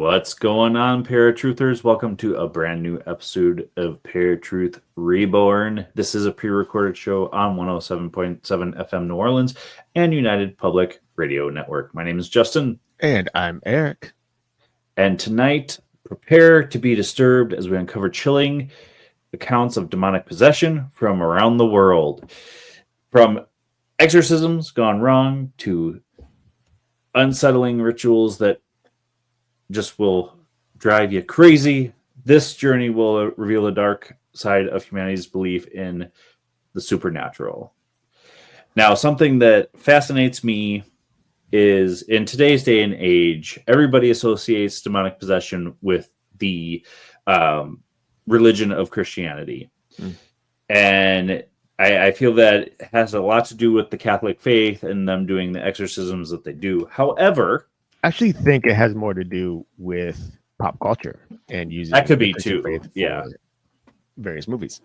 What's going on, ParaTruthers? Welcome to a brand new episode of ParaTruth Reborn. This is a pre-recorded show on 107.7 FM New Orleans and United Public Radio Network. My name is Justin. And I'm Eric. And tonight, prepare to be disturbed as we uncover chilling accounts of demonic possession from around the world. From exorcisms gone wrong to unsettling rituals that just will drive you crazy. This journey will reveal the dark side of humanity's belief in the supernatural. Now, something that fascinates me is in today's day and age, everybody associates demonic possession with the religion of Christianity. And I feel that it has a lot to do with the Catholic faith and them doing the exorcisms that they do. However, I actually think it has more to do with pop culture and using that could be too. Yeah, various movies.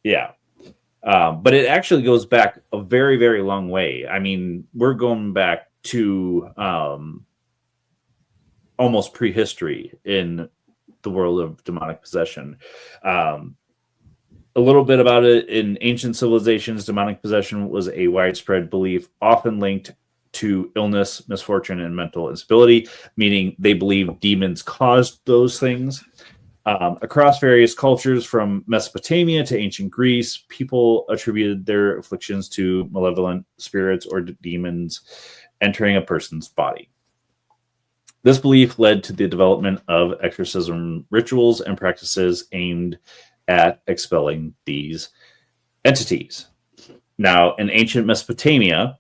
Yeah, but it actually goes back a very, very long way. I mean, we're going back to almost prehistory in the world of demonic possession. A little bit about it. In ancient civilizations, demonic possession was a widespread belief, often linked to illness, misfortune, and mental instability, meaning they believe demons caused those things. Across various cultures, from Mesopotamia to ancient Greece, people attributed their afflictions to malevolent spirits or demons entering a person's body. This belief led to the development of exorcism rituals and practices aimed at expelling these entities. Now, in ancient Mesopotamia,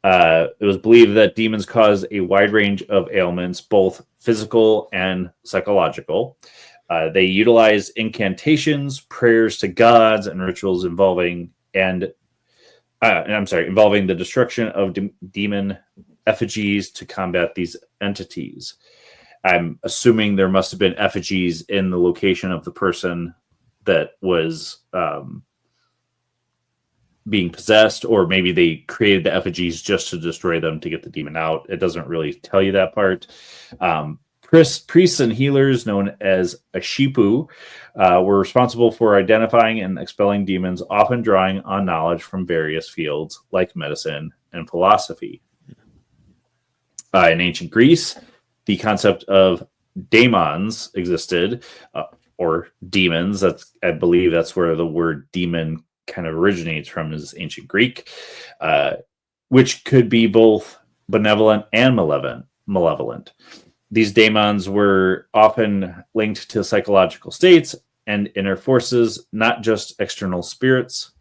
it was believed that demons cause a wide range of ailments, both physical and psychological. They utilize incantations, prayers to gods, and rituals involving the destruction of demon effigies to combat these entities. I'm assuming there must have been effigies in the location of the person that was being possessed, or maybe they created the effigies just to destroy them to get the demon out. It doesn't really tell you that part. Priests and healers, known as Ashipu, were responsible for identifying and expelling demons, often drawing on knowledge from various fields like medicine and philosophy. In ancient Greece, the concept of daemons existed, or demons. I believe that's where the word demon kind of originates from, is ancient Greek, which could be both benevolent and malevolent. These daemons were often linked to psychological states and inner forces, not just external spirits.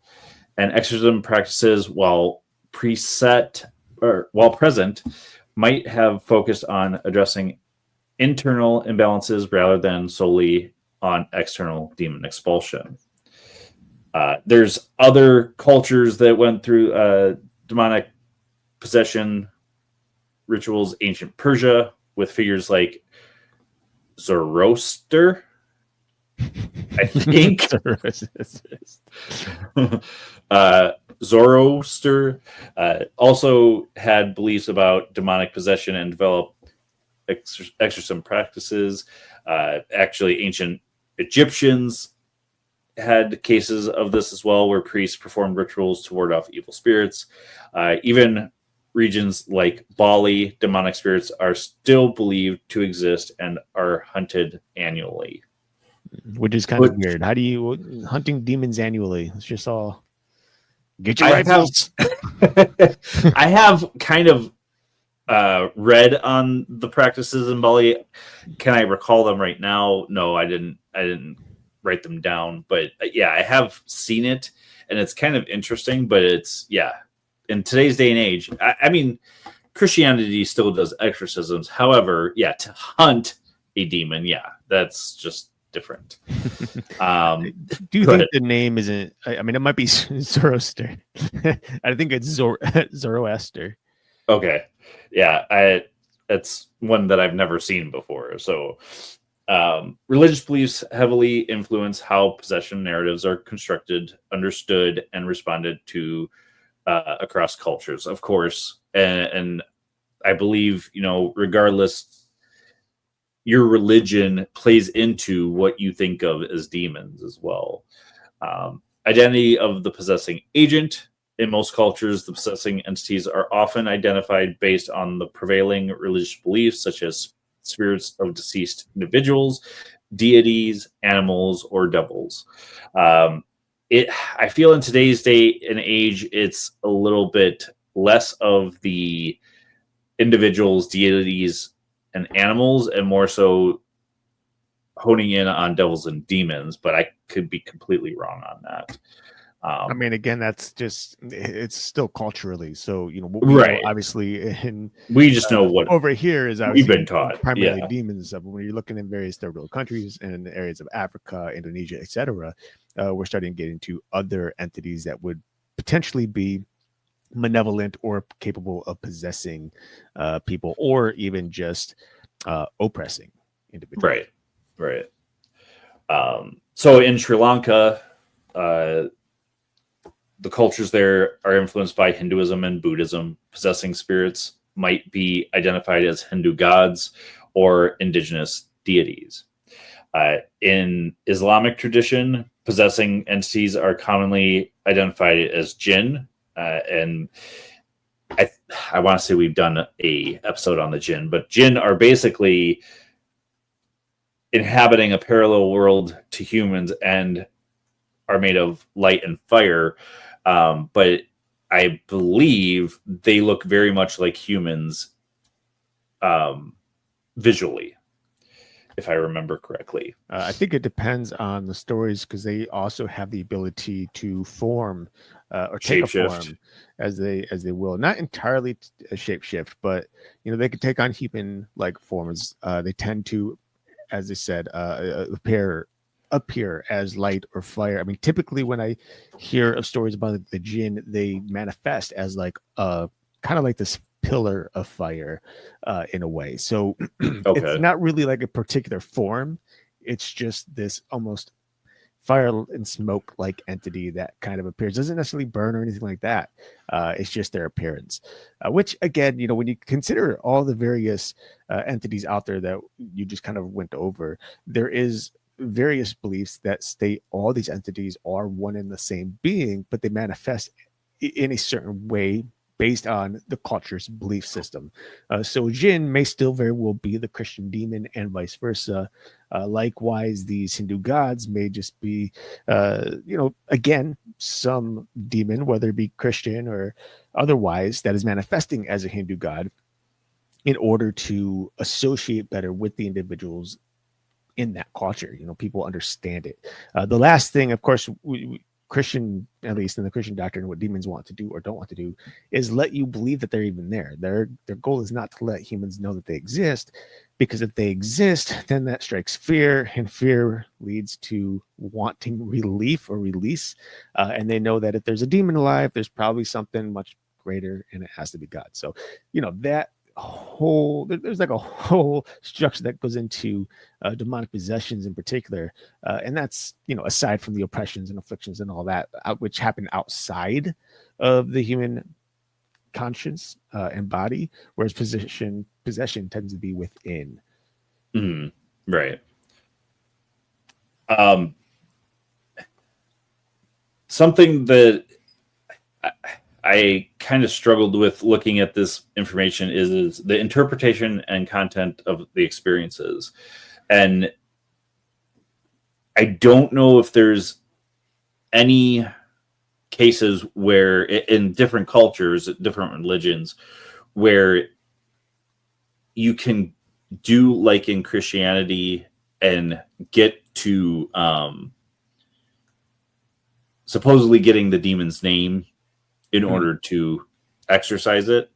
And exorcism practices, while present, might have focused on addressing internal imbalances rather than solely on external demon expulsion. There's other cultures that went through demonic possession rituals. Ancient Persia, with figures like Zoroaster, I think. Zoroaster also had beliefs about demonic possession and developed exorcism practices. Actually, ancient Egyptians had cases of this as well, where priests performed rituals to ward off evil spirits. Even regions like Bali, demonic spirits are still believed to exist and are hunted annually. Which is kind of weird. How do you hunting demons annually? It's just all get your rifles. I have kind of read on the practices in Bali. Can I recall them right now? No, I didn't write them down, but yeah, I have seen it, and it's kind of interesting. But it's, in today's day and age, I mean, Christianity still does exorcisms. However, to hunt a demon, that's just different. Do you think the name isn't? I mean, it might be Zoroaster. I think it's Zoroaster. Okay, it's one that I've never seen before. So, religious beliefs heavily influence how possession narratives are constructed, understood, and responded to across cultures, of course. And I believe, regardless, your religion plays into what you think of as demons as well. Identity of the possessing agent. In most cultures, the possessing entities are often identified based on the prevailing religious beliefs, such as spirits of deceased individuals, deities, animals, or devils. I feel in today's day and age, it's a little bit less of the individuals, deities, and animals, and more so honing in on devils and demons. But I could be completely wrong on that. I mean, again, that's just, it's still culturally. So, what we know, obviously, we just know what over here is we've been taught, primarily demons. But when you're looking in various third world countries and areas of Africa, Indonesia, etc., we're starting to get into other entities that would potentially be malevolent or capable of possessing people, or even just oppressing individuals. Right. So in Sri Lanka, the cultures there are influenced by Hinduism and Buddhism. Possessing spirits might be identified as Hindu gods or indigenous deities. In Islamic tradition, possessing entities are commonly identified as jinn. And I want to say we've done a episode on the jinn, but jinn are basically inhabiting a parallel world to humans and are made of light and fire. But I believe they look very much like humans visually, if I remember correctly. I think it depends on the stories, because they also have the ability to form or take a form as they will. Not entirely a shapeshift, but they could take on human like forms. They tend to, as I said, appear as light or fire. I mean, typically when I hear of stories about the jinn, they manifest as like kind of like this pillar of fire in a way. So it's not really like a particular form. It's just this almost fire and smoke like entity that kind of appears. Doesn't necessarily burn or anything like that. It's just their appearance, which again, when you consider all the various entities out there that you just kind of went over, there is various beliefs that state all these entities are one and the same being, but they manifest in a certain way based on the culture's belief system. So jinn may still very well be the Christian demon and vice versa. Likewise, these Hindu gods may just be, again, some demon, whether it be Christian or otherwise, that is manifesting as a Hindu god in order to associate better with the individuals in that culture. People understand it. The last thing, of course, Christian, at least in the Christian doctrine, what demons want to do or don't want to do is let you believe that they're even there. Their goal is not to let humans know that they exist, because if they exist, then that strikes fear, and fear leads to wanting relief or release. And they know that if there's a demon alive, there's probably something much greater, and it has to be God. So, that there's like a whole structure that goes into demonic possessions in particular, and that's aside from the oppressions and afflictions and all that, which happen outside of the human conscience and body, whereas possession tends to be within. Right. Something that I kind of struggled with looking at this information is the interpretation and content of the experiences. And I don't know if there's any cases where in different cultures, different religions, where you can do like in Christianity and get to supposedly getting the demon's name in order to exorcise it.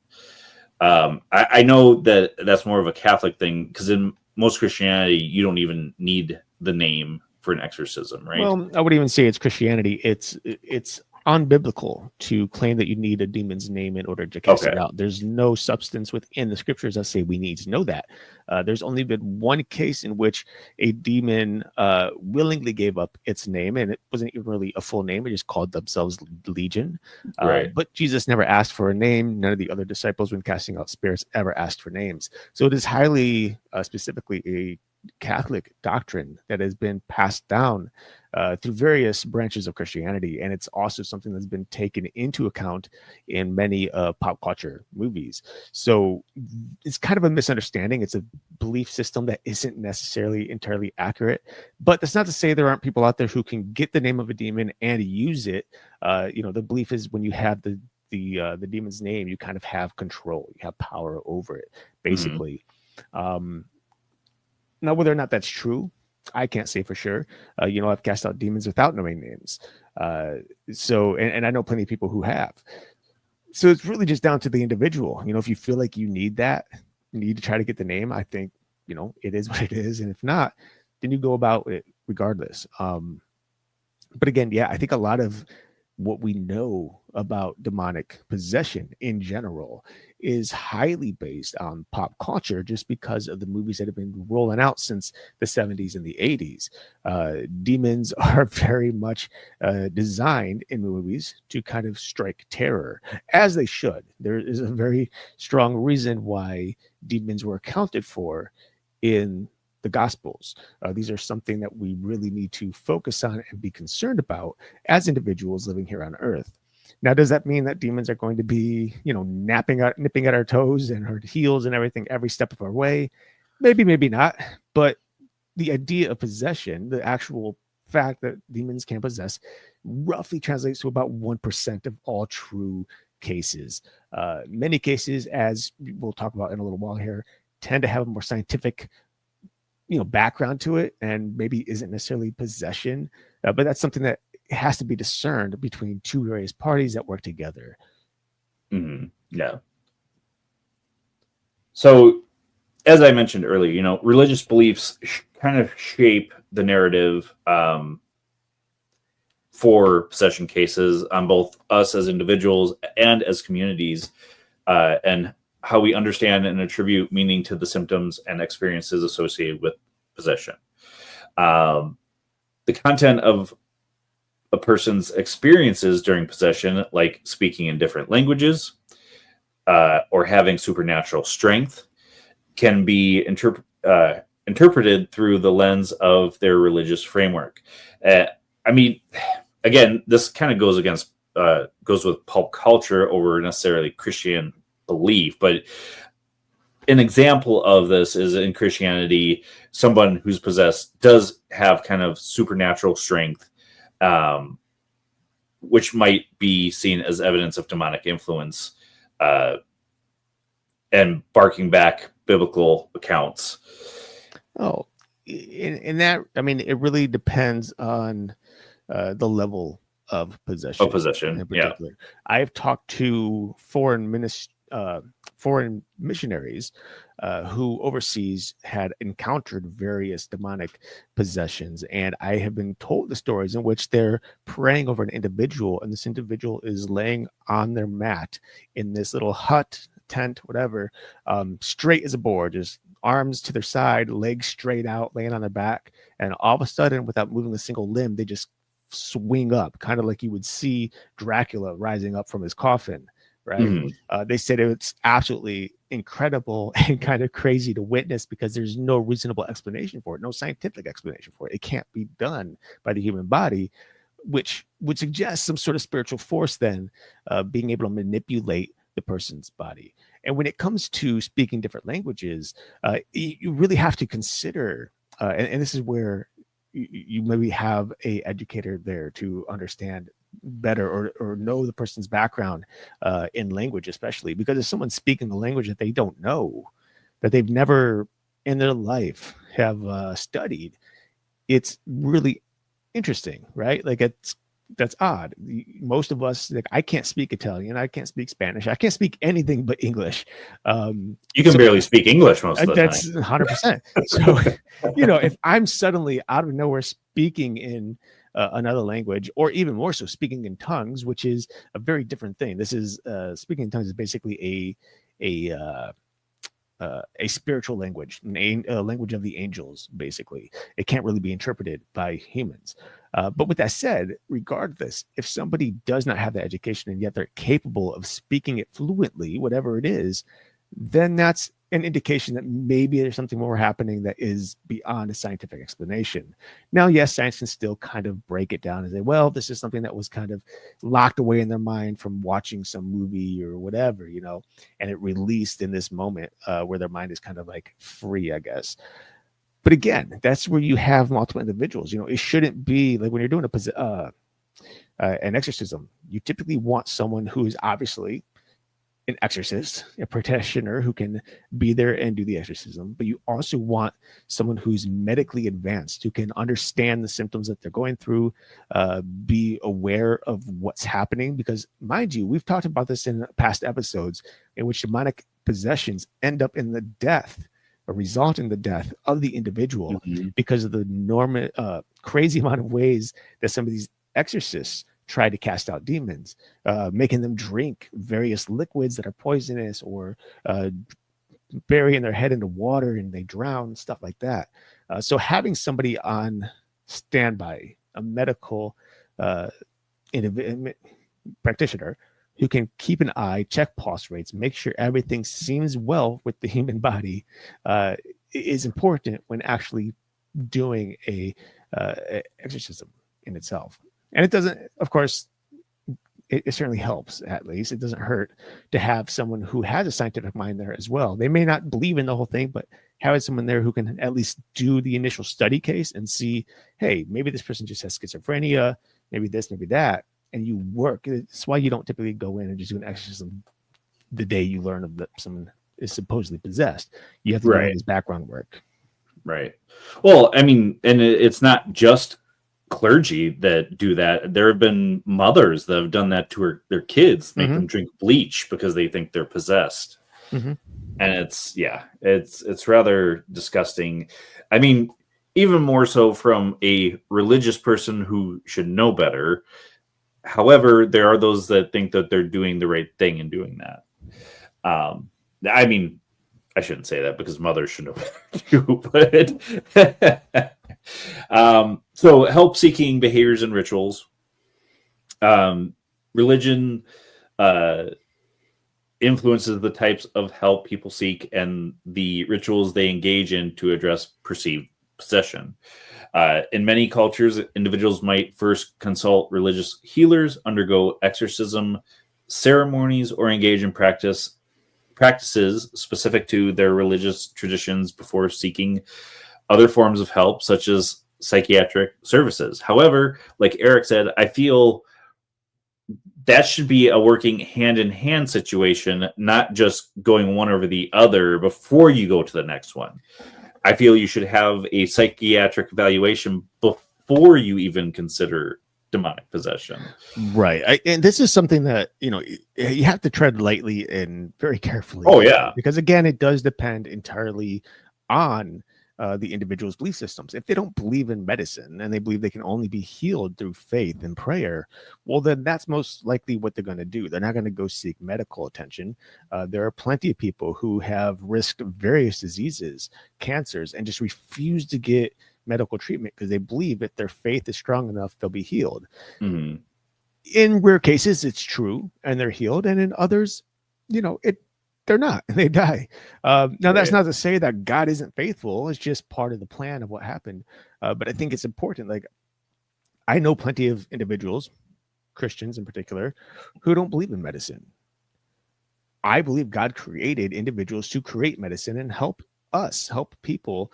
I know that that's more of a Catholic thing, because in most Christianity, you don't even need the name for an exorcism, right? Well, I would even say it's Christianity. It's unbiblical to claim that you need a demon's name in order to cast it out. There's no substance within the scriptures that say we need to know that. There's only been one case in which a demon willingly gave up its name, and it wasn't even really a full name. It just called themselves Legion. But Jesus never asked for a name. None of the other disciples, when casting out spirits, ever asked for names. So it is highly specifically a Catholic doctrine that has been passed down through various branches of Christianity, and it's also something that's been taken into account in many pop culture movies. So it's kind of a misunderstanding. It's a belief system that isn't necessarily entirely accurate, but that's not to say there aren't people out there who can get the name of a demon and use it. The belief is when you have the demon's name, you kind of have control, you have power over it, basically. Now, whether or not that's true, I can't say for sure. I've cast out demons without knowing names. And I know plenty of people who have. So it's really just down to the individual. If you feel like you need to try to get the name, I think, it is what it is. And if not, then you go about it regardless. But again, yeah, I think a lot of what we know about demonic possession in general is highly based on pop culture, just because of the movies that have been rolling out since the 70s and the 80s. Demons are very much designed in movies to kind of strike terror, as they should. There is a very strong reason why demons were accounted for in the Gospels. These are something that we really need to focus on and be concerned about as individuals living here on earth. Now, does that mean that demons are going to be, nipping at our toes and our heels and everything every step of our way? Maybe, maybe not. But the idea of possession, the actual fact that demons can possess, roughly translates to about 1% of all true cases. Many cases, as we'll talk about in a little while here, tend to have a more scientific background to it, and maybe isn't necessarily possession, but that's something that has to be discerned between two various parties that work together. Yeah. So, as I mentioned earlier, religious beliefs kind of shape the narrative for possession cases on both us as individuals and as communities, and how we understand and attribute meaning to the symptoms and experiences associated with possession. The content of a person's experiences during possession, like speaking in different languages or having supernatural strength, can be interpreted through the lens of their religious framework. Again, this kind of goes with pulp culture over necessarily Christian belief, but an example of this is in Christianity, someone who's possessed does have kind of supernatural strength, which might be seen as evidence of demonic influence, and barking back biblical accounts. Oh, in that, it really depends on the level of possession. In particular. Yeah. I've talked to foreign missionaries who overseas had encountered various demonic possessions, and I have been told the stories in which they're praying over an individual, and this individual is laying on their mat in this little hut, tent, whatever, straight as a board, just arms to their side, legs straight out, laying on their back, and all of a sudden, without moving a single limb, they just swing up, kind of like you would see Dracula rising up from his coffin. Right. They said it's absolutely incredible and kind of crazy to witness, because there's no reasonable explanation for it, no scientific explanation for it. It can't be done by the human body, which would suggest some sort of spiritual force then being able to manipulate the person's body. And when it comes to speaking different languages, you really have to consider, and this is where you maybe have a educator there to understand better or know the person's background in language, especially because if someone's speaking a language that they don't know, that they've never in their life have studied, it's really interesting, right? Like that's odd. Most of us, like, I can't speak Italian, I can't speak Spanish, I can't speak anything but English. You can barely speak English most of the that's time. 100%. So, if I'm suddenly out of nowhere speaking in another language, or even more so speaking in tongues, which is a very different thing. This is speaking in tongues is basically a spiritual language, a language of the angels. Basically, it can't really be interpreted by humans. But with that said, regardless, if somebody does not have the education and yet they're capable of speaking it fluently, whatever it is, then that's an indication that maybe there's something more happening that is beyond a scientific explanation. Now, yes, science can still kind of break it down and say, well, this is something that was kind of locked away in their mind from watching some movie or whatever, and it released in this moment where their mind is kind of like free, I guess. But again, that's where you have multiple individuals. It shouldn't be like when you're doing an exorcism, you typically want someone who is obviously an exorcist, a practitioner who can be there and do the exorcism, but you also want someone who's medically advanced, who can understand the symptoms that they're going through, be aware of what's happening. Because mind you, we've talked about this in past episodes in which demonic possessions end up in the death or result in the death of the individual because of the crazy amount of ways that some of these exorcists try to cast out demons, making them drink various liquids that are poisonous, or burying their head into water and they drown, stuff like that. So having somebody on standby, a medical practitioner who can keep an eye, check pulse rates, make sure everything seems well with the human body, is important when actually doing a exorcism in itself. And it doesn't, of course, it certainly helps, at least. It doesn't hurt to have someone who has a scientific mind there as well. They may not believe in the whole thing, but having someone there who can at least do the initial study case and see, hey, maybe this person just has schizophrenia, maybe this, maybe that, and you work. It's why you don't typically go in and just do an exorcism the day you learn of that someone is supposedly possessed. You have to do this background work. Right. Well, I mean, and it's not just clergy that do that. There have been mothers that have done that to their kids, make them drink bleach because they think they're possessed. And it's rather disgusting. I mean, even more so from a religious person who should know better. However, there are those that think that they're doing the right thing in doing that. I mean, I shouldn't say that because mothers should know better too, but so help-seeking behaviors and rituals. Religion influences the types of help people seek and the rituals they engage in to address perceived possession. In many cultures, individuals might first consult religious healers, undergo exorcism ceremonies, or engage in practices specific to their religious traditions before seeking other forms of help, such as psychiatric services. However, like Eric said, I feel that should be a working hand-in-hand situation, not just going one over the other before you go to the next one. I feel you should have a psychiatric evaluation before you even consider demonic possession. Right. And this is something that, you have to tread lightly and very carefully. Oh, yeah. Because again, it does depend entirely on the individual's belief systems. If they don't believe in medicine and they believe they can only be healed through faith and prayer, well, then that's most likely what they're going to do. They're not going to go seek medical attention. There are plenty of people who have risked various diseases, cancers, and just refuse to get medical treatment because they believe if their faith is strong enough, they'll be healed. In rare cases, it's true and they're healed. And in others, they're not, and they die. Now, that's not to say that God isn't faithful. It's just part of the plan of what happened. But I think it's important. Like, I know plenty of individuals, Christians in particular, who don't believe in medicine. I believe God created individuals to create medicine and help people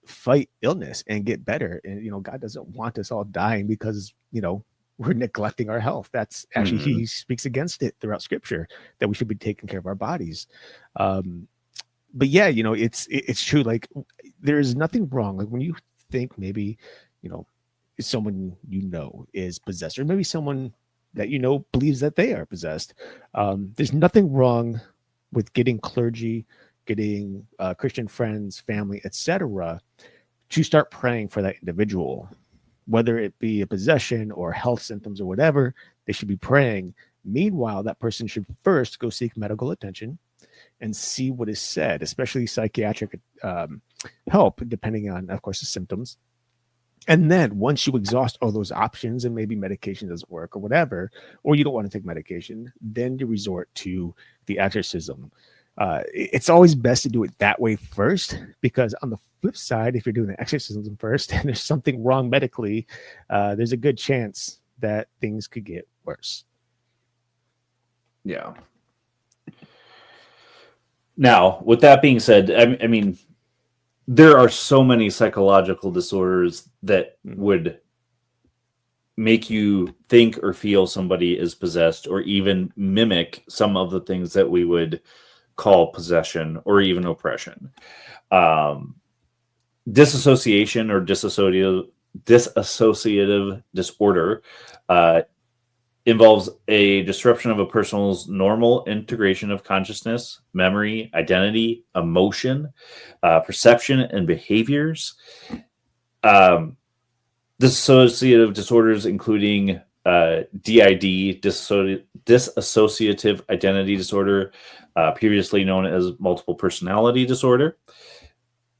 fight illness and get better. And, God doesn't want us all dying because, we're neglecting our health. That's actually, he speaks against it throughout scripture, that we should be taking care of our bodies. But yeah, it's true. Like, there is nothing wrong. Like, when you think maybe, someone is possessed, or maybe someone that believes that they are possessed, there's nothing wrong with getting clergy, getting Christian friends, family, etc., to start praying for that individual. Whether it be a possession or health symptoms or whatever, they should be praying. Meanwhile, that person should first go seek medical attention and see what is said, especially psychiatric help, depending on, of course, the symptoms. And then once you exhaust all those options and maybe medication doesn't work or whatever, or you don't want to take medication, then you resort to the exorcism. It's always best to do it that way first, because on the flip side, if you're doing the exorcism first and there's something wrong medically, there's a good chance that things could get worse. Yeah. Now, with that being said, I mean, there are so many psychological disorders that would make you think or feel somebody is possessed, or even mimic some of the things that we would call possession or even oppression. Disassociation or dissociative disorder involves a disruption of a person's normal integration of consciousness, memory, identity, emotion, perception, and behaviors. Dissociative disorders, including DID, dissociative identity disorder, previously known as multiple personality disorder,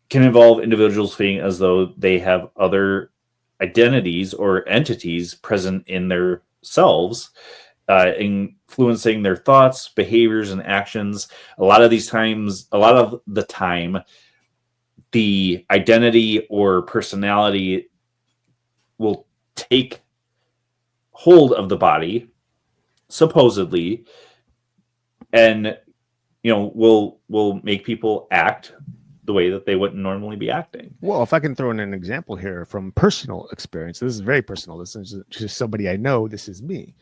can involve individuals feeling as though they have other identities or entities present in their selves, influencing their thoughts, behaviors, and actions. A lot of the time, the identity or personality will take hold of the body, supposedly, and will make people act the way that they wouldn't normally be acting. Well, if I can throw in an example here from personal experience, this is very personal. This is just somebody I know. This is me,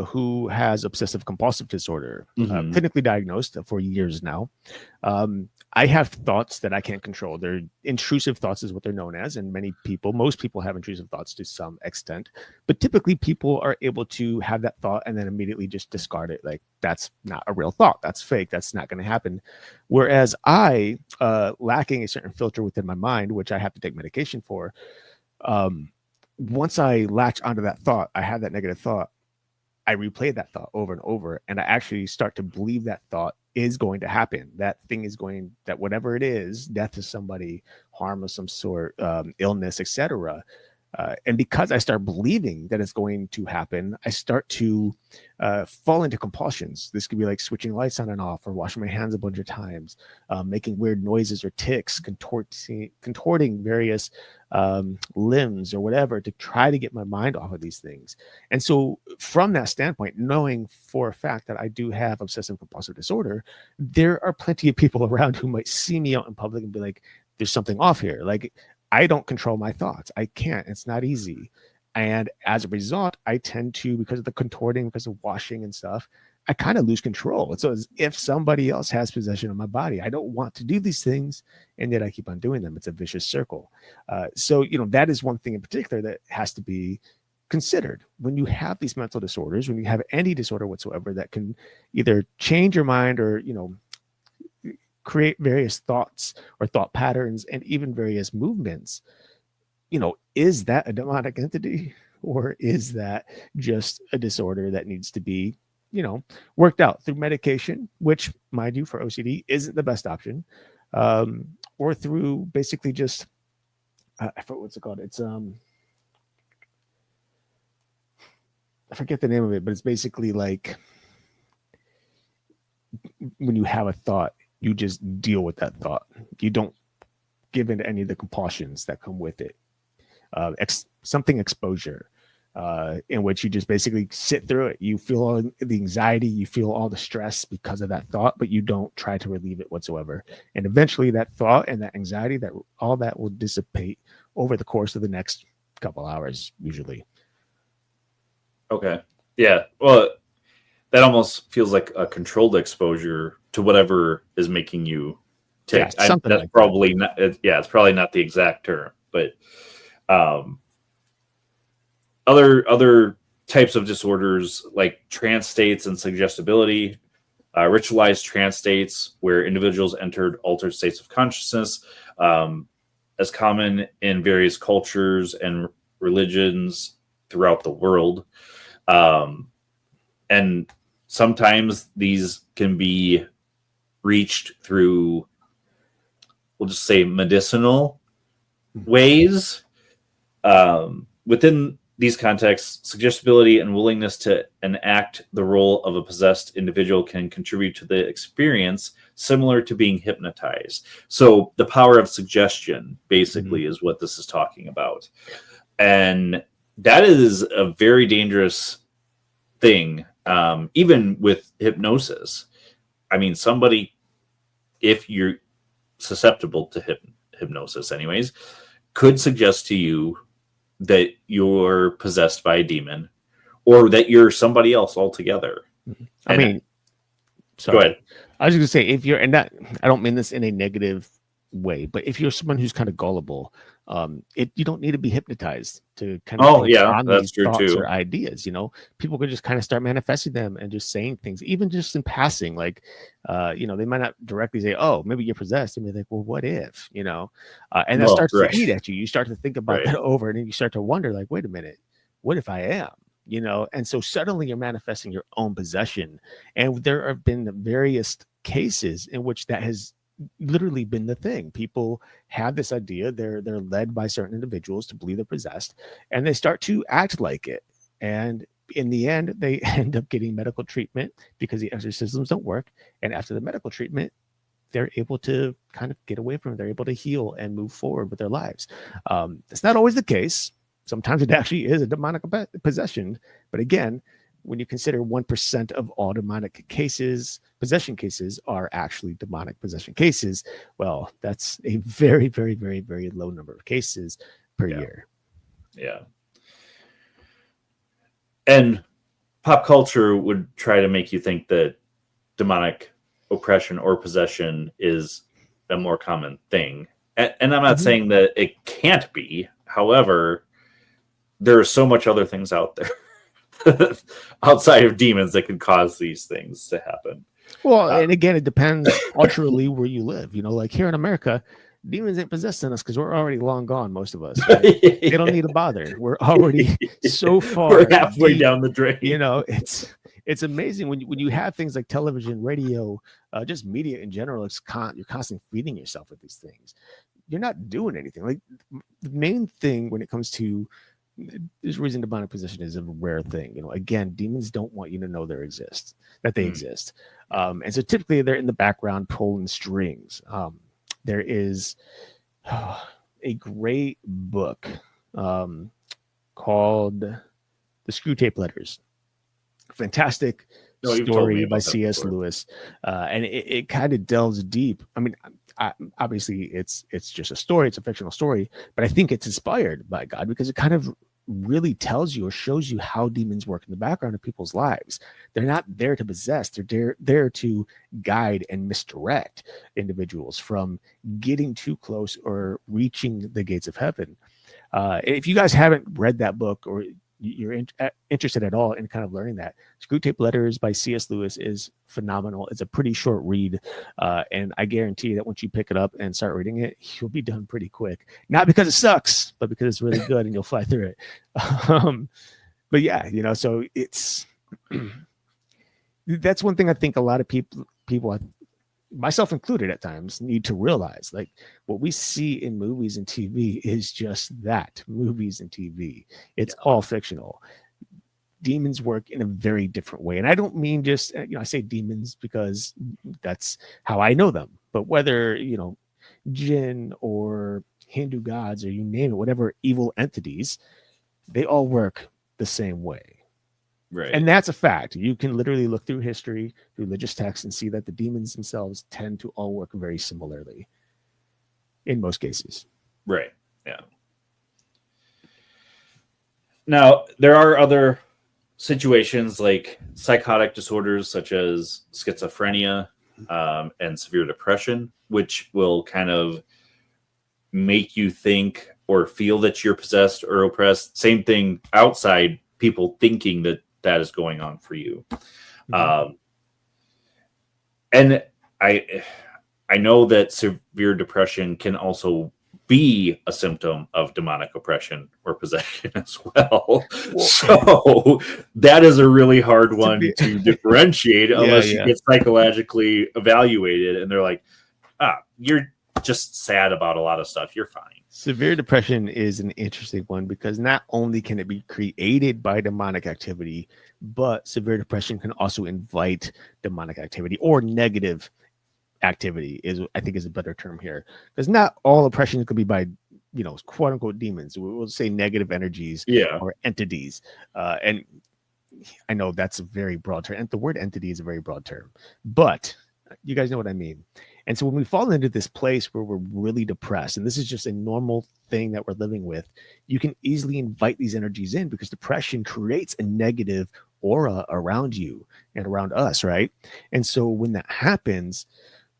who has obsessive compulsive disorder, clinically diagnosed for years now. I have thoughts that I can't control. They're intrusive thoughts is what they're known as. And most people have intrusive thoughts to some extent, but typically people are able to have that thought and then immediately just discard it. Like, that's not a real thought. That's fake. That's not going to happen. Whereas I, lacking a certain filter within my mind, which I have to take medication for, once I latch onto that thought, I have that negative thought, I replay that thought over and over, and I actually start to believe that thought is going to happen. That thing is that whatever it is, death to somebody, harm of some sort, illness, etc. And because I start believing that it's going to happen, I start to fall into compulsions. This could be like switching lights on and off, or washing my hands a bunch of times, making weird noises or tics, contorting various limbs or whatever to try to get my mind off of these things. And so from that standpoint, knowing for a fact that I do have obsessive compulsive disorder, there are plenty of people around who might see me out in public and be like, there's something off here. Like, I don't control my thoughts. I can't. It's not easy. And as a result, I tend to, because of the contorting, because of washing and stuff, I kind of lose control. It's as if somebody else has possession of my body. I don't want to do these things, and yet I keep on doing them. It's a vicious circle. So, that is one thing in particular that has to be considered when you have these mental disorders, when you have any disorder whatsoever that can either change your mind or, create various thoughts or thought patterns and even various movements. Is that a demonic entity, or is that just a disorder that needs to be, worked out through medication, which, mind you, for OCD isn't the best option, or through basically just, I forget what's it called. It's, I forget the name of it, but it's basically like when you have a thought, you just deal with that thought. You don't give in to any of the compulsions that come with it. Something exposure, in which you just basically sit through it. You feel all the anxiety, you feel all the stress because of that thought, but you don't try to relieve it whatsoever. And eventually that thought and that anxiety, that all that will dissipate over the course of the next couple hours, usually. Okay. Yeah. Well, that almost feels like a controlled exposure to whatever is making you tick. Yeah, something that's like probably not. It's probably not the exact term, but other types of disorders like trance states and suggestibility, ritualized trance states where individuals entered altered states of consciousness, as common in various cultures and religions throughout the world. And sometimes these can be reached through, we'll just say, medicinal ways. Within these contexts, suggestibility and willingness to enact the role of a possessed individual can contribute to the experience, similar to being hypnotized. So the power of suggestion basically is what this is talking about. And that is a very dangerous thing, even with hypnosis. I mean, somebody, if you're susceptible to hypnosis anyways, could suggest to you that you're possessed by a demon or that you're somebody else altogether. I mean, sorry. Go ahead. I was just gonna say, if you're, and that, I don't mean this in a negative way, but if you're someone who's kind of gullible, you don't need to be hypnotized to kind of that's true thoughts too. or ideas. People could just kind of start manifesting them and just saying things, even just in passing. Like, they might not directly say, "Oh, maybe you're possessed," and be like, "Well, what if?" And that starts to eat at you. You start to think about that over, and then you start to wonder, like, "Wait a minute, what if I am?" And so suddenly you're manifesting your own possession, and there have been various cases in which that has literally been the thing. People have this idea, they're led by certain individuals to believe they're possessed, and they start to act like it, and in the end they end up getting medical treatment because the exorcisms don't work, and after the medical treatment they're able to kind of get away from it. They're able to heal and move forward with their lives. That's not always the case. Sometimes it actually is a demonic possession, but again, when you consider 1% of all demonic cases, possession cases, are actually demonic possession cases, well, that's a very, very, very, very low number of cases per year. Yeah. And pop culture would try to make you think that demonic oppression or possession is a more common thing. And I'm not saying that it can't be. However, there are so much other things out there outside of demons that could cause these things to happen. Well, and again, it depends culturally where you live. Like here in America, demons ain't possessing us because we're already long gone, most of us. Right? They don't need to bother. We're already so far. We're halfway down the drain. It's amazing when you have things like television, radio, just media in general. You're constantly feeding yourself with these things. You're not doing anything. Like the main thing when it comes to this reason demonic possession is a rare thing. Again, demons don't want you to know that they exist. And so typically they're in the background pulling strings. There is a great book called The Screw Tape Letters. Fantastic story by C.S. Lewis. And it kind of delves deep. I mean, obviously it's just a story. It's a fictional story, but I think it's inspired by God because it kind of really tells you or shows you how demons work in the background of people's lives. They're not there to possess. They're there to guide and misdirect individuals from getting too close or reaching the gates of heaven. If you guys haven't read that book or you're interested at all in kind of learning that, Screw Tape Letters by C.S. Lewis is phenomenal. It's a pretty short read, and I guarantee that once you pick it up and start reading it, you'll be done pretty quick. Not because it sucks, but because it's really good and you'll fly through it. But yeah, so it's that's one thing I think a lot of people, myself included at times, need to realize. Like what we see in movies and TV is just that, movies and TV. It's all fictional. Demons work in a very different way. And I don't mean just, I say demons because that's how I know them. But whether, jinn or Hindu gods or you name it, whatever evil entities, they all work the same way. Right. And that's a fact. You can literally look through history, religious texts, and see that the demons themselves tend to all work very similarly in most cases. Right. Yeah. Now, there are other situations like psychotic disorders such as schizophrenia and severe depression, which will kind of make you think or feel that you're possessed or oppressed. Same thing outside, people thinking that is going on for you. And I know that severe depression can also be a symptom of demonic oppression or possession as well. So that is a really hard one to differentiate unless you get psychologically evaluated and they're like, you're just sad about a lot of stuff. You're fine. Severe depression is an interesting one because not only can it be created by demonic activity, but severe depression can also invite demonic activity or negative activity is, I think, is a better term here, because not all oppression could be by, quote unquote demons. We'll say negative energies or entities. And I know that's a very broad term, and the word entity is a very broad term, but you guys know what I mean. And so when we fall into this place where we're really depressed, and this is just a normal thing that we're living with, you can easily invite these energies in because depression creates a negative aura around you and around us, right? And so when that happens,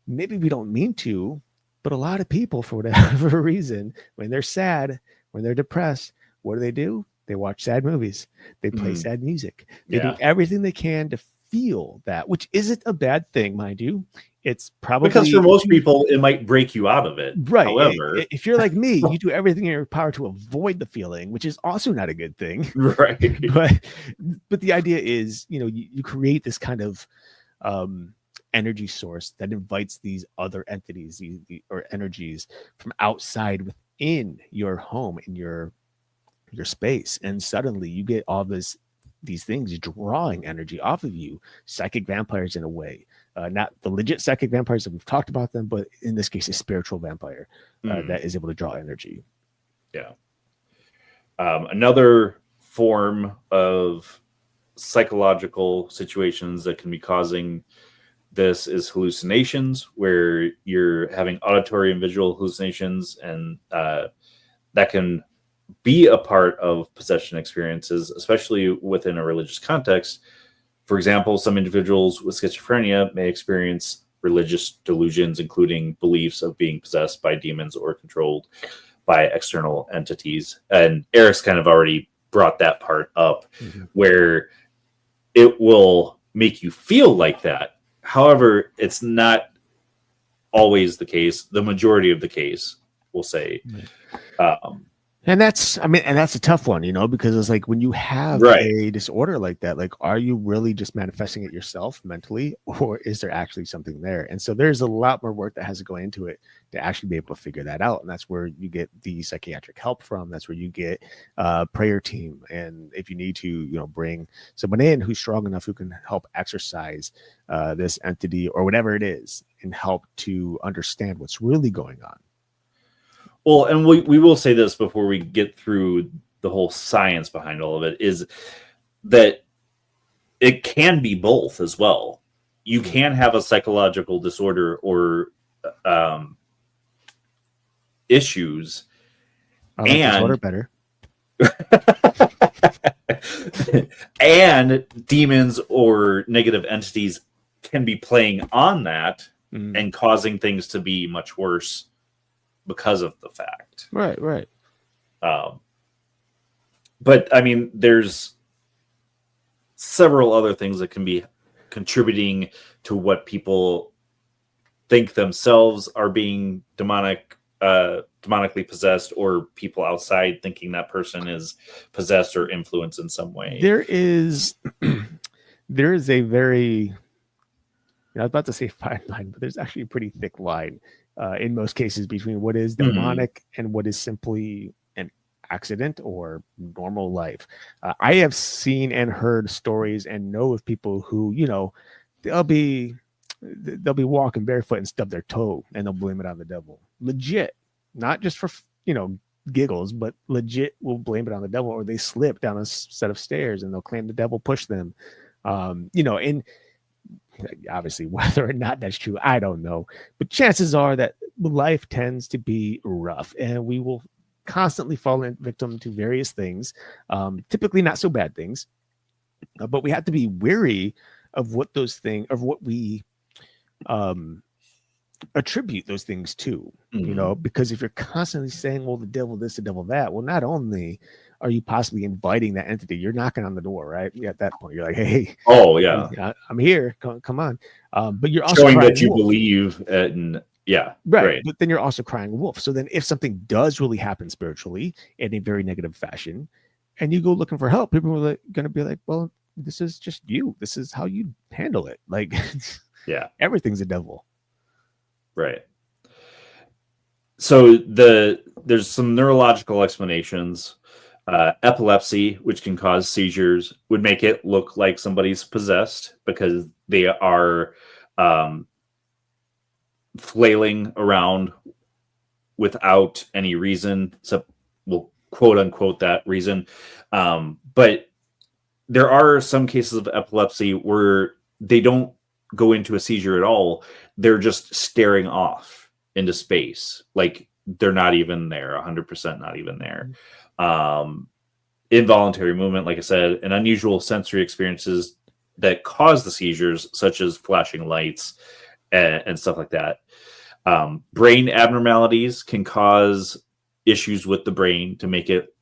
maybe we don't mean to, but a lot of people, for whatever reason, when they're sad, when they're depressed, what do? They watch sad movies. They play sad music. They do everything they can to feel that, which isn't a bad thing, mind you. It's probably because for most people, it might break you out of it. Right. However, if you're like me, you do everything in your power to avoid the feeling, which is also not a good thing. Right. But the idea is, you create this kind of energy source that invites these other entities or energies from outside within your home, in your space, and suddenly you get all these things drawing energy off of you. Psychic vampires, in a way, not the legit psychic vampires that we've talked about them, but in this case, a spiritual vampire that is able to draw energy. Yeah. Another form of psychological situations that can be causing this is hallucinations, where you're having auditory and visual hallucinations, and that can be a part of possession experiences, especially within a religious context. For example, some individuals with schizophrenia may experience religious delusions, including beliefs of being possessed by demons or controlled by external entities. And Eric's kind of already brought that part up, where it will make you feel like that. However, it's not always the case. The majority of the case, we'll say. And that's a tough one, because it's like when you have a disorder like that, like, are you really just manifesting it yourself mentally, or is there actually something there? And so there's a lot more work that has to go into it to actually be able to figure that out. And that's where you get the psychiatric help from. That's where you get a prayer team. And if you need to, bring someone in who's strong enough, who can help exorcise this entity or whatever it is, and help to understand what's really going on. Well, and we will say this before we get through the whole science behind all of it, is that it can be both as well. You can have a psychological disorder or issues, and disorder better. And demons or negative entities can be playing on that and causing things to be much worse because of the fact. Right. But I mean, there's several other things that can be contributing to what people think themselves are being demonically possessed, or people outside thinking that person is possessed or influenced in some way. There is a very, I was about to say fine line, but there's actually a pretty thick line in most cases between what is demonic and what is simply an accident or normal life. I have seen and heard stories and know of people who, they'll be walking barefoot and stub their toe, and they'll blame it on the devil. Legit, not just for, giggles, but legit will blame it on the devil, or they slip down a set of stairs and they'll claim the devil pushed them. And obviously whether or not that's true, I don't know, but chances are that life tends to be rough, and we will constantly fall victim to various things, typically not so bad things, but we have to be wary of what we attribute those things to, because if you're constantly saying, well, the devil this, the devil that, well, not only are you possibly inviting that entity, you're knocking on the door, right? At that point, you're like, hey, I'm here, come on. But you're also showing that you believe, and right. But then you're also crying wolf. So then if something does really happen spiritually in a very negative fashion, and you go looking for help, people are going to be like, well, this is just you. This is how you handle it. Like, everything's a devil. Right. So there's some neurological explanations. Epilepsy, which can cause seizures, would make it look like somebody's possessed because they are flailing around without any reason. So we'll quote unquote that reason. But there are some cases of epilepsy where they don't go into a seizure at all. They're just staring off into space. Like they're not even there, 100% not even there. Involuntary movement, like I said, and unusual sensory experiences that cause the seizures, such as flashing lights and stuff like that. Brain abnormalities can cause issues with the brain to make it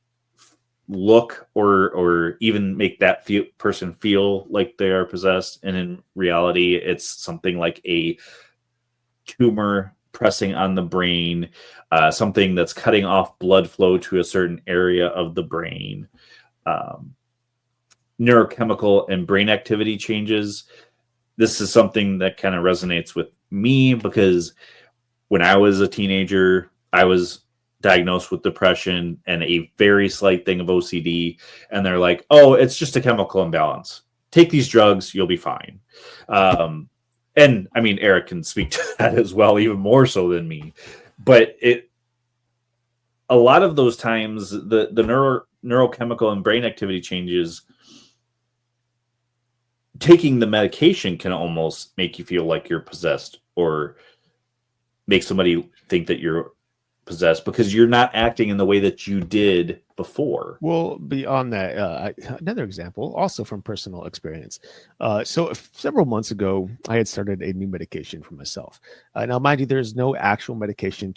look or even make that person feel like they are possessed, and in reality it's something like a tumor pressing on the brain, something that's cutting off blood flow to a certain area of the brain. Neurochemical and brain activity changes. This is something that kind of resonates with me because when I was a teenager, I was diagnosed with depression and a very slight thing of OCD. And they're like, oh, it's just a chemical imbalance. Take these drugs, you'll be fine. And I mean, Eric can speak to that as well, even more so than me. But a lot of those times, the neurochemical and brain activity changes, taking the medication can almost make you feel like you're possessed or make somebody think that you're possessed because you're not acting in the way that you did before. Well, beyond that, another example, also from personal experience. So several months ago, I had started a new medication for myself. Now, mind you, there's no actual medication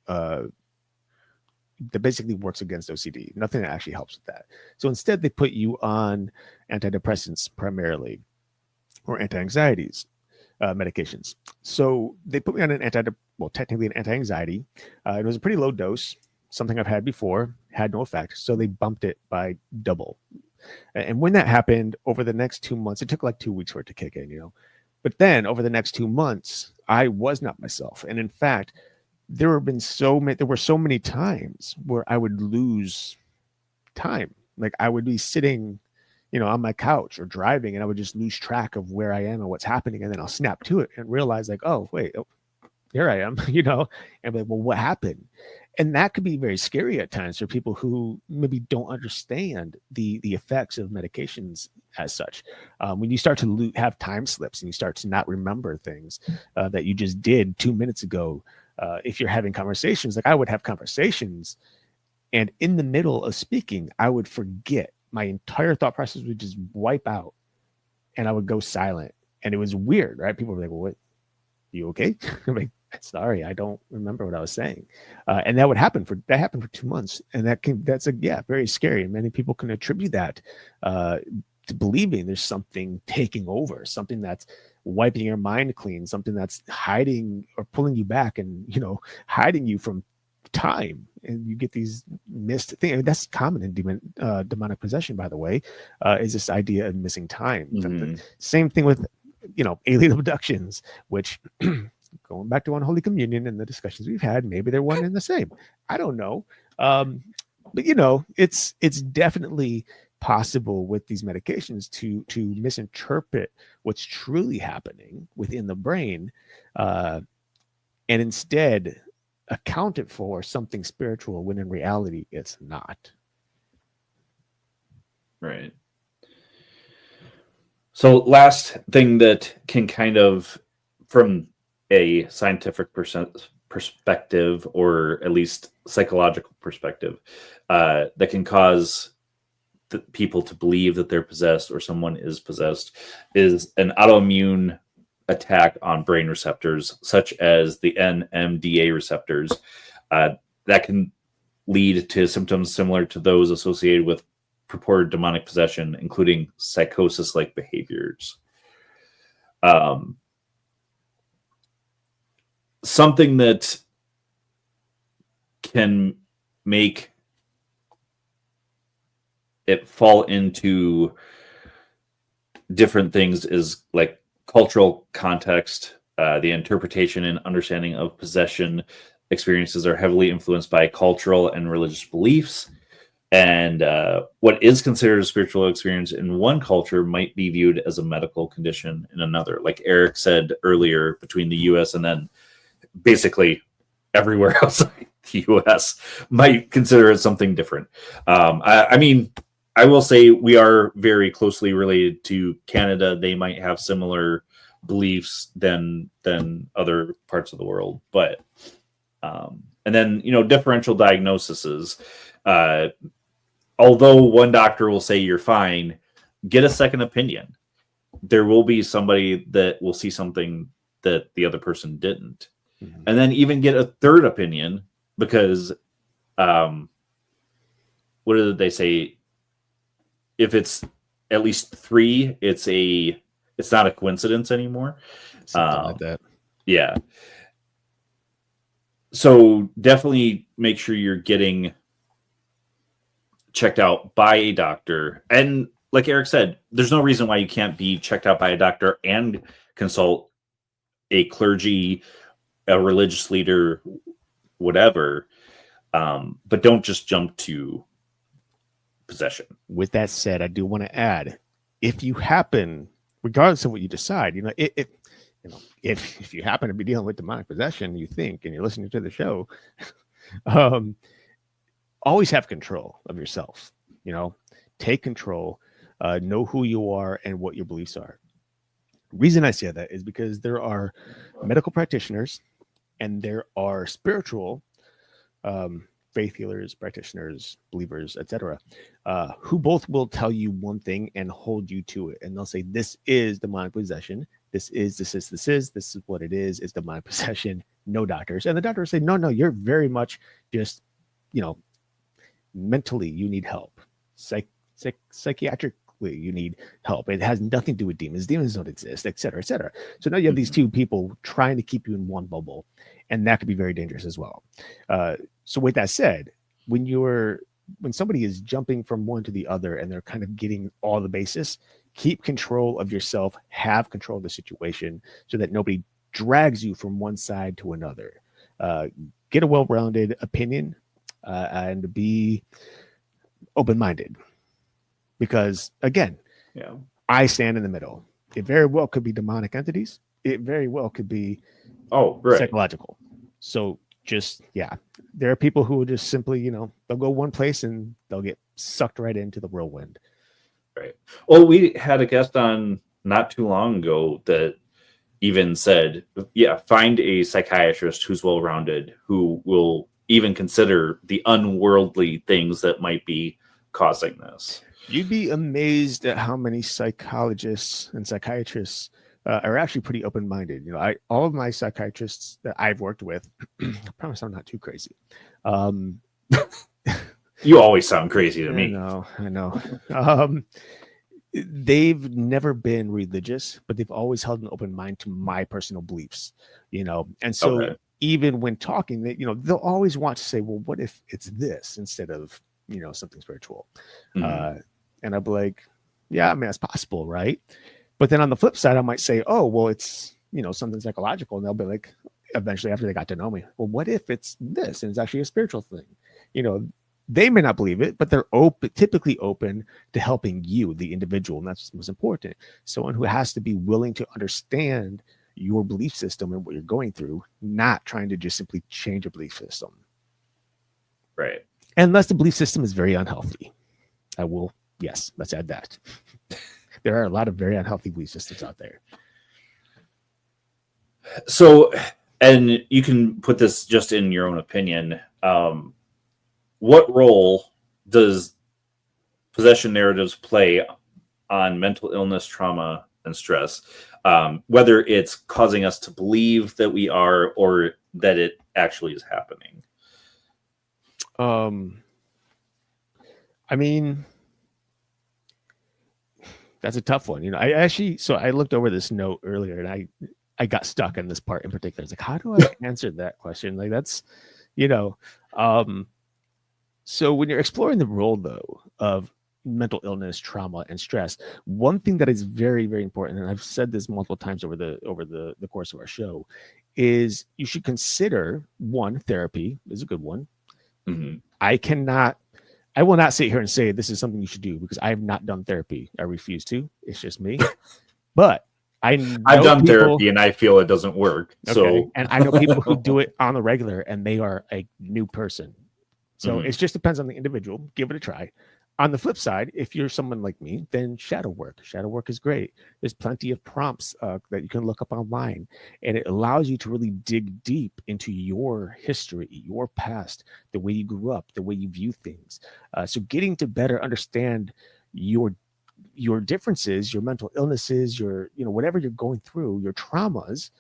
that basically works against OCD. Nothing that actually helps with that. So instead, they put you on antidepressants primarily, or anti-anxieties medications. So they put me on technically an anti-anxiety. It was a pretty low dose, something I've had before, had no effect. So they bumped it by double. And when that happened, over the next 2 months, it took like 2 weeks for it to kick in, But then over the next 2 months, I was not myself. And in fact, there were so many times where I would lose time. Like I would be sitting, on my couch or driving, and I would just lose track of where I am and what's happening. And then I'll snap to it and realize like, oh, wait, here I am, and I'm like, well, what happened? And that could be very scary at times for people who maybe don't understand the effects of medications as such. When you start to have time slips and you start to not remember things that you just did 2 minutes ago, if you're having conversations, like I would have conversations, and in the middle of speaking, I would forget. My entire thought process would just wipe out, and I would go silent. And it was weird, right? People were like, well, what? You okay? I'm like, sorry, I don't remember what I was saying. And that happened for 2 months. And that's very scary. And many people can attribute that to believing there's something taking over, something that's wiping your mind clean, something that's hiding or pulling you back and, hiding you from time. And you get these missed things. I mean, that's common in demonic possession, by the way, is this idea of missing time. Mm-hmm. The same thing with, alien abductions, which going back to Unholy Communion and the discussions we've had, maybe they're one and the same. I don't know. But it's definitely possible with these medications to misinterpret what's truly happening within the brain, and instead account it for something spiritual when in reality it's not. Right. So last thing that can kind of, from a scientific perspective, or at least psychological perspective, that can cause people to believe that they're possessed or someone is possessed, is an autoimmune attack on brain receptors, such as the NMDA receptors. That can lead to symptoms similar to those associated with purported demonic possession, including psychosis-like behaviors. Something that can make it fall into different things is like cultural context, the interpretation and understanding of possession experiences are heavily influenced by cultural and religious beliefs. And what is considered a spiritual experience in one culture might be viewed as a medical condition in another. Like Eric said earlier, between the US and then basically everywhere outside the US might consider it something different. I mean, I will say we are very closely related to Canada. They might have similar beliefs than other parts of the world. But and then, differential diagnoses. Although one doctor will say you're fine, get a second opinion. There will be somebody that will see something that the other person didn't. Mm-hmm. And then even get a third opinion, because what did they say? If it's at least 3, it's not a coincidence anymore. Something like that. Yeah. So definitely make sure you're getting checked out by a doctor. And like Eric said, there's no reason why you can't be checked out by a doctor and consult a clergy, a religious leader, whatever. But don't just jump to possession. With that said, I do want to add, if you happen, regardless of what you decide, if you happen to be dealing with demonic possession, you think, and you're listening to the show, always have control of yourself. Take control, know who you are and what your beliefs are. The reason I say that is because there are medical practitioners and there are spiritual faith healers, practitioners, believers, etc., who both will tell you one thing and hold you to it. And they'll say, this is demonic possession. This is what it is. It's demonic possession. No doctors. And the doctors say, no, you're very much just, mentally, you need help. Psychiatrically, you need help. It has nothing to do with demons. Demons don't exist, etc., etc. So now you have these two people trying to keep you in one bubble, and that could be very dangerous as well. So with that said, when somebody is jumping from one to the other and they're kind of getting all the basis, keep control of yourself, have control of the situation so that nobody drags you from one side to another. Get a well-rounded opinion and be open-minded. Because again, I stand in the middle. It very well could be demonic entities. It very well could be psychological. So there are people who will just simply, they'll go one place and they'll get sucked right into the whirlwind. Right. Well, we had a guest on not too long ago that even said, find a psychiatrist who's well-rounded, who will even consider the unworldly things that might be causing this. You'd be amazed at how many psychologists and psychiatrists are actually pretty open-minded. All of my psychiatrists that I've worked with, I promise I'm not too crazy. You always sound crazy to me. I know. They've never been religious, but they've always held an open mind to my personal beliefs, and so even when talking, they'll always want to say, well, what if it's this instead of, something spiritual? Mm-hmm. And I'll be like, that's possible, right? But then on the flip side, I might say, oh, well, it's, something psychological. And they'll be like, eventually after they got to know me, well, what if it's this? And it's actually a spiritual thing. They may not believe it, but they're typically open to helping you, the individual. And that's what's most important. Someone who has to be willing to understand your belief system and what you're going through, not trying to just simply change a belief system. Right. Unless the belief system is very unhealthy. Let's add that. There are a lot of very unhealthy belief systems out there. So, and you can put this just in your own opinion. What role does possession narratives play on mental illness, trauma, and stress? Whether it's causing us to believe that we are or that it actually is happening? That's a tough one. I looked over this note earlier and I got stuck on this part in particular. It's like, how do I answer that question? Like that's, so when you're exploring the role though of mental illness, trauma, and stress. One thing that is very, very important, and I've said this multiple times over the course of our show, is you should consider, one, therapy is a good one. Mm-hmm. I will not sit here and say this is something you should do, because I have not done therapy. I refuse to. It's just me. But I've done therapy and I feel it doesn't work. Okay. So, and I know people who do it on the regular and they are a new person. So it just depends on the individual. Give it a try. On the flip side, if you're someone like me, then shadow work. Shadow work is great. There's plenty of prompts that you can look up online, and it allows you to really dig deep into your history, your past, the way you grew up, the way you view things. So getting to better understand your differences, your mental illnesses, your, whatever you're going through, your traumas,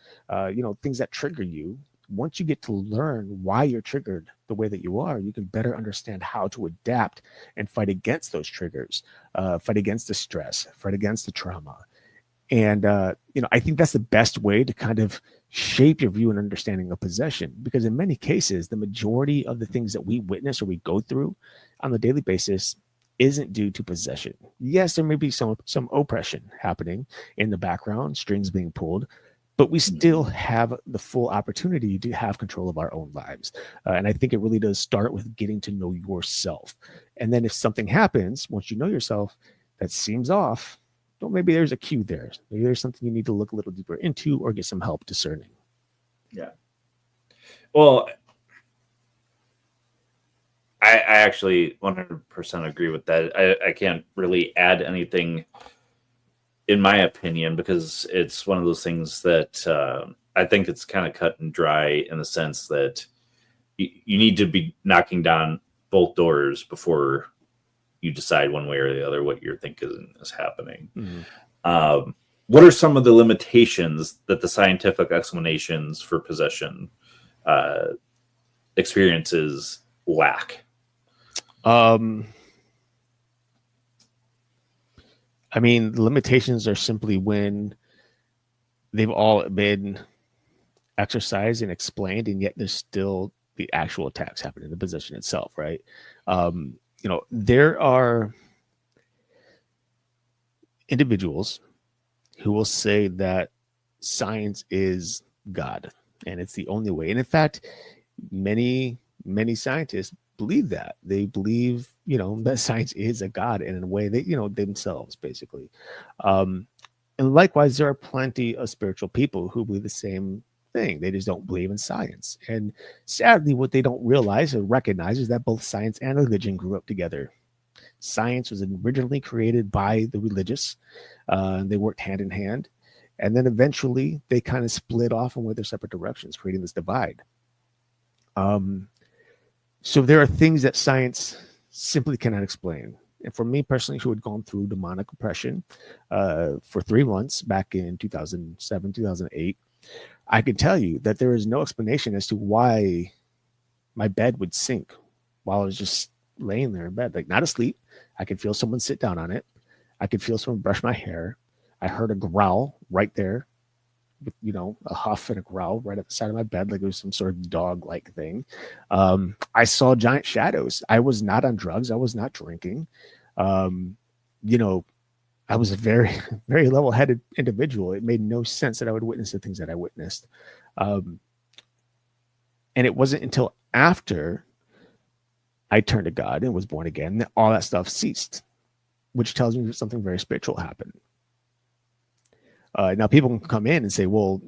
things that trigger you. Once you get to learn why you're triggered the way that you are, you can better understand how to adapt and fight against those triggers, fight against the stress, fight against the trauma. And, I think that's the best way to kind of shape your view and understanding of possession, because in many cases, the majority of the things that we witness or we go through on a daily basis isn't due to possession. Yes, there may be some oppression happening in the background, strings being pulled, but we still have the full opportunity to have control of our own lives. And I think it really does start with getting to know yourself. And then if something happens, once you know yourself, that seems off, well, maybe there's a cue there. Maybe there's something you need to look a little deeper into or get some help discerning. Yeah. Well, I actually 100% agree with that. I can't really add anything in my opinion, because it's one of those things that I think it's kind of cut and dry in the sense that you need to be knocking down both doors before you decide one way or the other what you're thinking is happening. Mm-hmm. What are some of the limitations that the scientific explanations for possession experiences lack? I mean, the limitations are simply when they've all been exercised and explained, and yet there's still the actual attacks happening in the possession itself, right? There are individuals who will say that science is God and it's the only way. And in fact, many scientists believe that. They believe, that science is a God, and in a way they, themselves basically. And likewise, there are plenty of spiritual people who believe the same thing. They just don't believe in science. And sadly, what they don't realize or recognize is that both science and religion grew up together. Science was originally created by the religious. They worked hand in hand. And then eventually they kind of split off and went their separate directions, creating this divide. So there are things that science simply cannot explain. And for me personally, who had gone through demonic oppression for 3 months back in 2007, 2008, I can tell you that there is no explanation as to why my bed would sink while I was just laying there in bed, like not asleep. I could feel someone sit down on it. I could feel someone brush my hair. I heard a growl right there, with, a huff and a growl right at the side of my bed, like it was some sort of dog-like thing. I saw giant shadows. I was not on drugs. I was not drinking. I was a very, very level-headed individual. It made no sense that I would witness the things that I witnessed. And it wasn't until after I turned to God and was born again that all that stuff ceased, which tells me that something very spiritual happened. Now people can come in and say, well,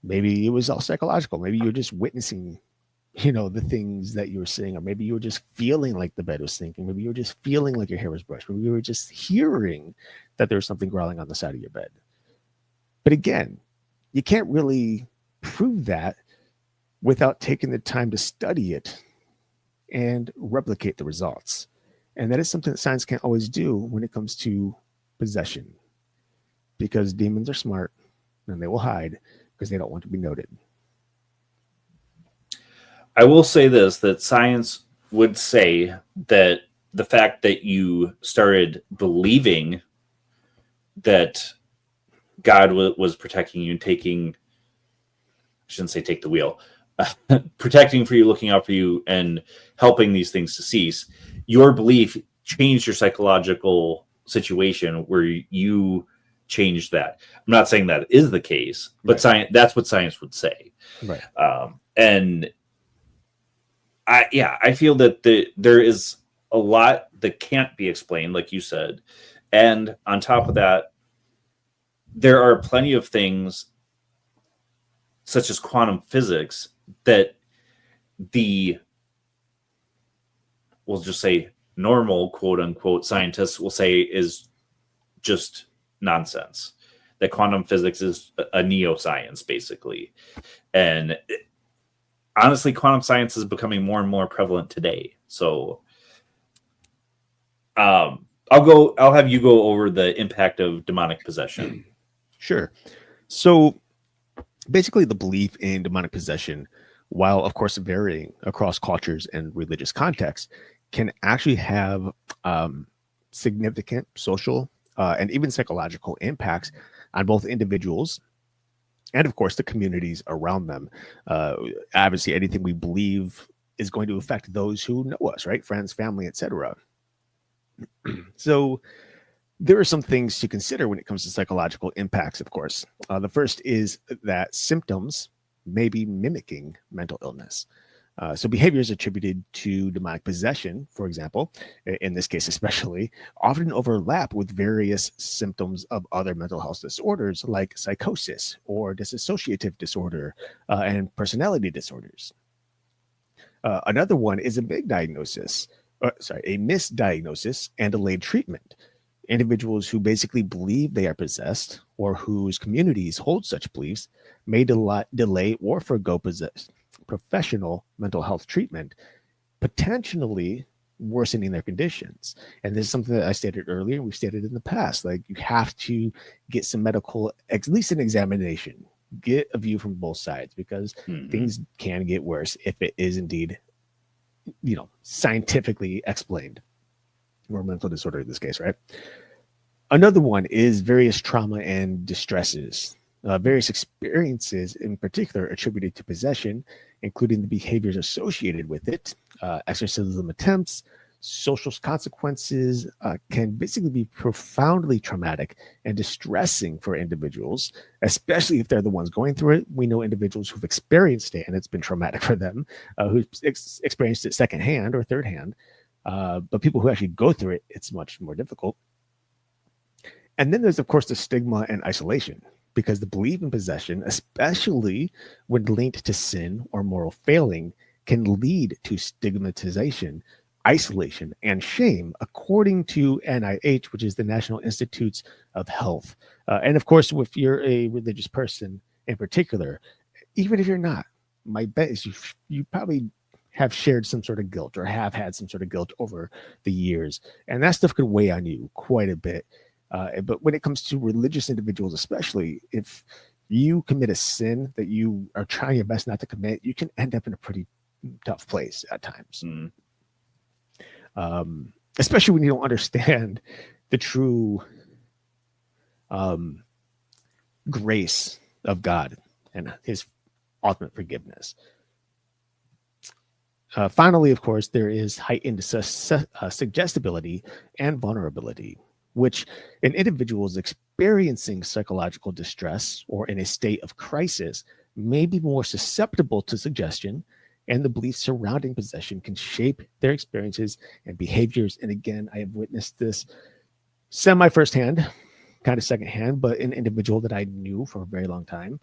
maybe it was all psychological. Maybe you were just witnessing, the things that you were seeing, or maybe you were just feeling like the bed was sinking. Maybe you were just feeling like your hair was brushed. Maybe you were just hearing that there was something growling on the side of your bed. But again, you can't really prove that without taking the time to study it and replicate the results. And that is something that science can't always do when it comes to possession, because demons are smart and they will hide because they don't want to be noted. I will say this, that science would say that the fact that you started believing that God was protecting you and I shouldn't say take the wheel, protecting for you, looking out for you, and helping these things to cease, your belief changed your psychological situation where you changed that. I'm not saying that is the case, but science, that's what science would say. Right. And I feel that there is a lot that can't be explained, like you said. And on top of that, there are plenty of things such as quantum physics that we'll just say normal, quote unquote, scientists will say is just nonsense. That quantum physics is a neo-science, basically. And honestly, quantum science is becoming more and more prevalent today. So I'll have you go over the impact of demonic possession. Sure. So basically, the belief in demonic possession, while of course varying across cultures and religious contexts, can actually have significant social and even psychological impacts on both individuals and, of course, the communities around them. Obviously, anything we believe is going to affect those who know us, right? Friends, family, etc. So there are some things to consider when it comes to psychological impacts, of course. The first is that symptoms may be mimicking mental illness. So behaviors attributed to demonic possession, for example, in this case especially, often overlap with various symptoms of other mental health disorders like psychosis or dissociative disorder and personality disorders. Another one is a misdiagnosis and delayed treatment. Individuals who basically believe they are possessed or whose communities hold such beliefs may delay or forgo professional mental health treatment, potentially worsening their conditions. And this is something that I stated earlier, we've stated in the past. Like, you have to get some medical, at least an examination, get a view from both sides, because things can get worse if it is indeed, scientifically explained, or mental disorder in this case, right? Another one is various trauma and distresses. Various experiences in particular attributed to possession, including the behaviors associated with it, exorcism attempts, social consequences, can basically be profoundly traumatic and distressing for individuals, especially if they're the ones going through it. We know individuals who've experienced it and it's been traumatic for them, who've experienced it secondhand or third hand. But people who actually go through it, it's much more difficult. And then there's, of course, the stigma and isolation, because the belief in possession, especially when linked to sin or moral failing, can lead to stigmatization, isolation, and shame, according to NIH, which is the National Institutes of Health. And of course, if you're a religious person in particular, even if you're not, my bet is you probably have shared some sort of guilt or have had some sort of guilt over the years. And that stuff could weigh on you quite a bit. But when it comes to religious individuals, especially, if you commit a sin that you are trying your best not to commit, you can end up in a pretty tough place at times. Especially when you don't understand the true grace of God and his ultimate forgiveness. Finally, of course, there is heightened suggestibility and vulnerability, which in individuals experiencing psychological distress or in a state of crisis may be more susceptible to suggestion, and the beliefs surrounding possession can shape their experiences and behaviors. And again, I have witnessed this semi firsthand, kind of secondhand, but an individual that I knew for a very long time.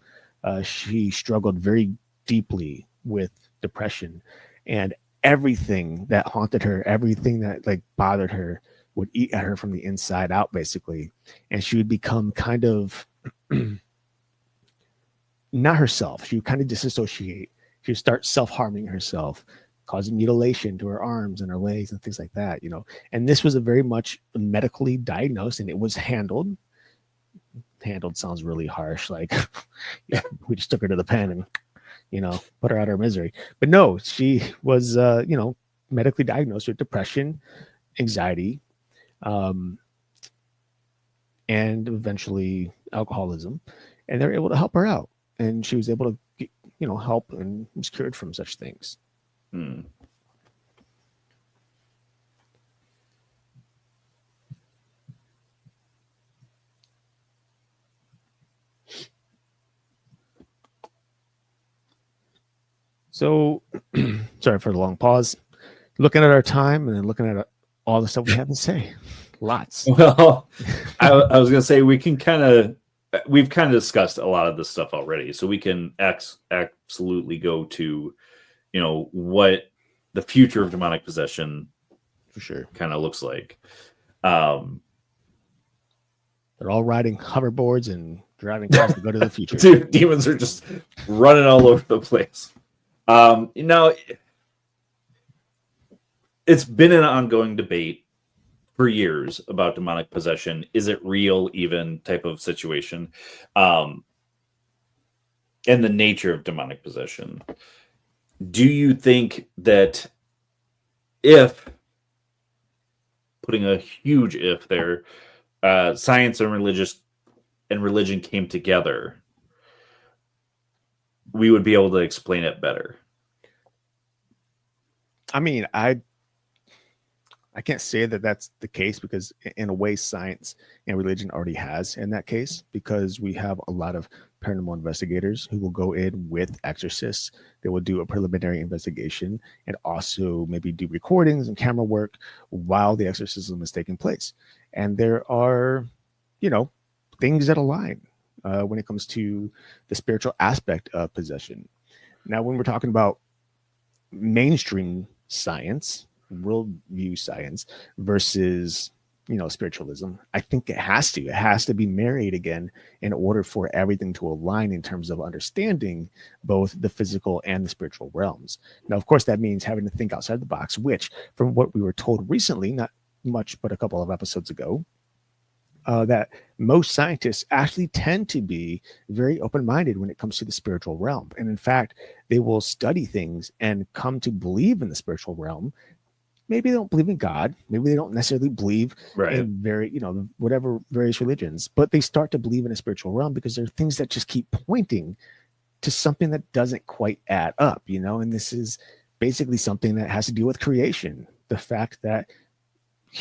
She struggled very deeply with depression, and everything that haunted her, everything that bothered her, would eat at her from the inside out, basically. And she would become kind of not herself. She would kind of disassociate. She would start self-harming herself, causing mutilation to her arms and her legs and things like that, And this was a very much medically diagnosed, and it was handled. Handled sounds really harsh. We just took her to the pen and, put her out of her misery. But no, she was, medically diagnosed with depression, anxiety, and eventually alcoholism, and they're able to help her out, and she was able to get, help, and was cured from such things. So, sorry for the long pause. Looking at our time and then looking at all the stuff we have to say. Lots. Well, I was going to say we've kind of discussed a lot of this stuff already, so we can absolutely go to, what the future of demonic possession for sure kind of looks like. They're all riding hoverboards and driving cars to go to the future. Dude, demons are just running all over the place. It's been an ongoing debate for years about demonic possession. Is it real, even type of situation? And the nature of demonic possession. Do you think that if, putting a huge if there, science and religion came together, we would be able to explain it better? I mean, I can't say that that's the case, because in a way science and religion already has in that case, because we have a lot of paranormal investigators who will go in with exorcists. They will do a preliminary investigation and also maybe do recordings and camera work while the exorcism is taking place. And there are, things that align when it comes to the spiritual aspect of possession. Now, when we're talking about mainstream science, worldview science versus spiritualism, I think it has to be married again in order for everything to align in terms of understanding both the physical and the spiritual realms. Now, of course, that means having to think outside the box, which, from what we were told recently, not much but a couple of episodes ago, that most scientists actually tend to be very open-minded when it comes to the spiritual realm. And in fact, they will study things and come to believe in the spiritual realm. Maybe they don't believe in God. Maybe they don't necessarily believe in whatever various religions, but they start to believe in a spiritual realm because there are things that just keep pointing to something that doesn't quite add up, and this is basically something that has to do with creation. The fact that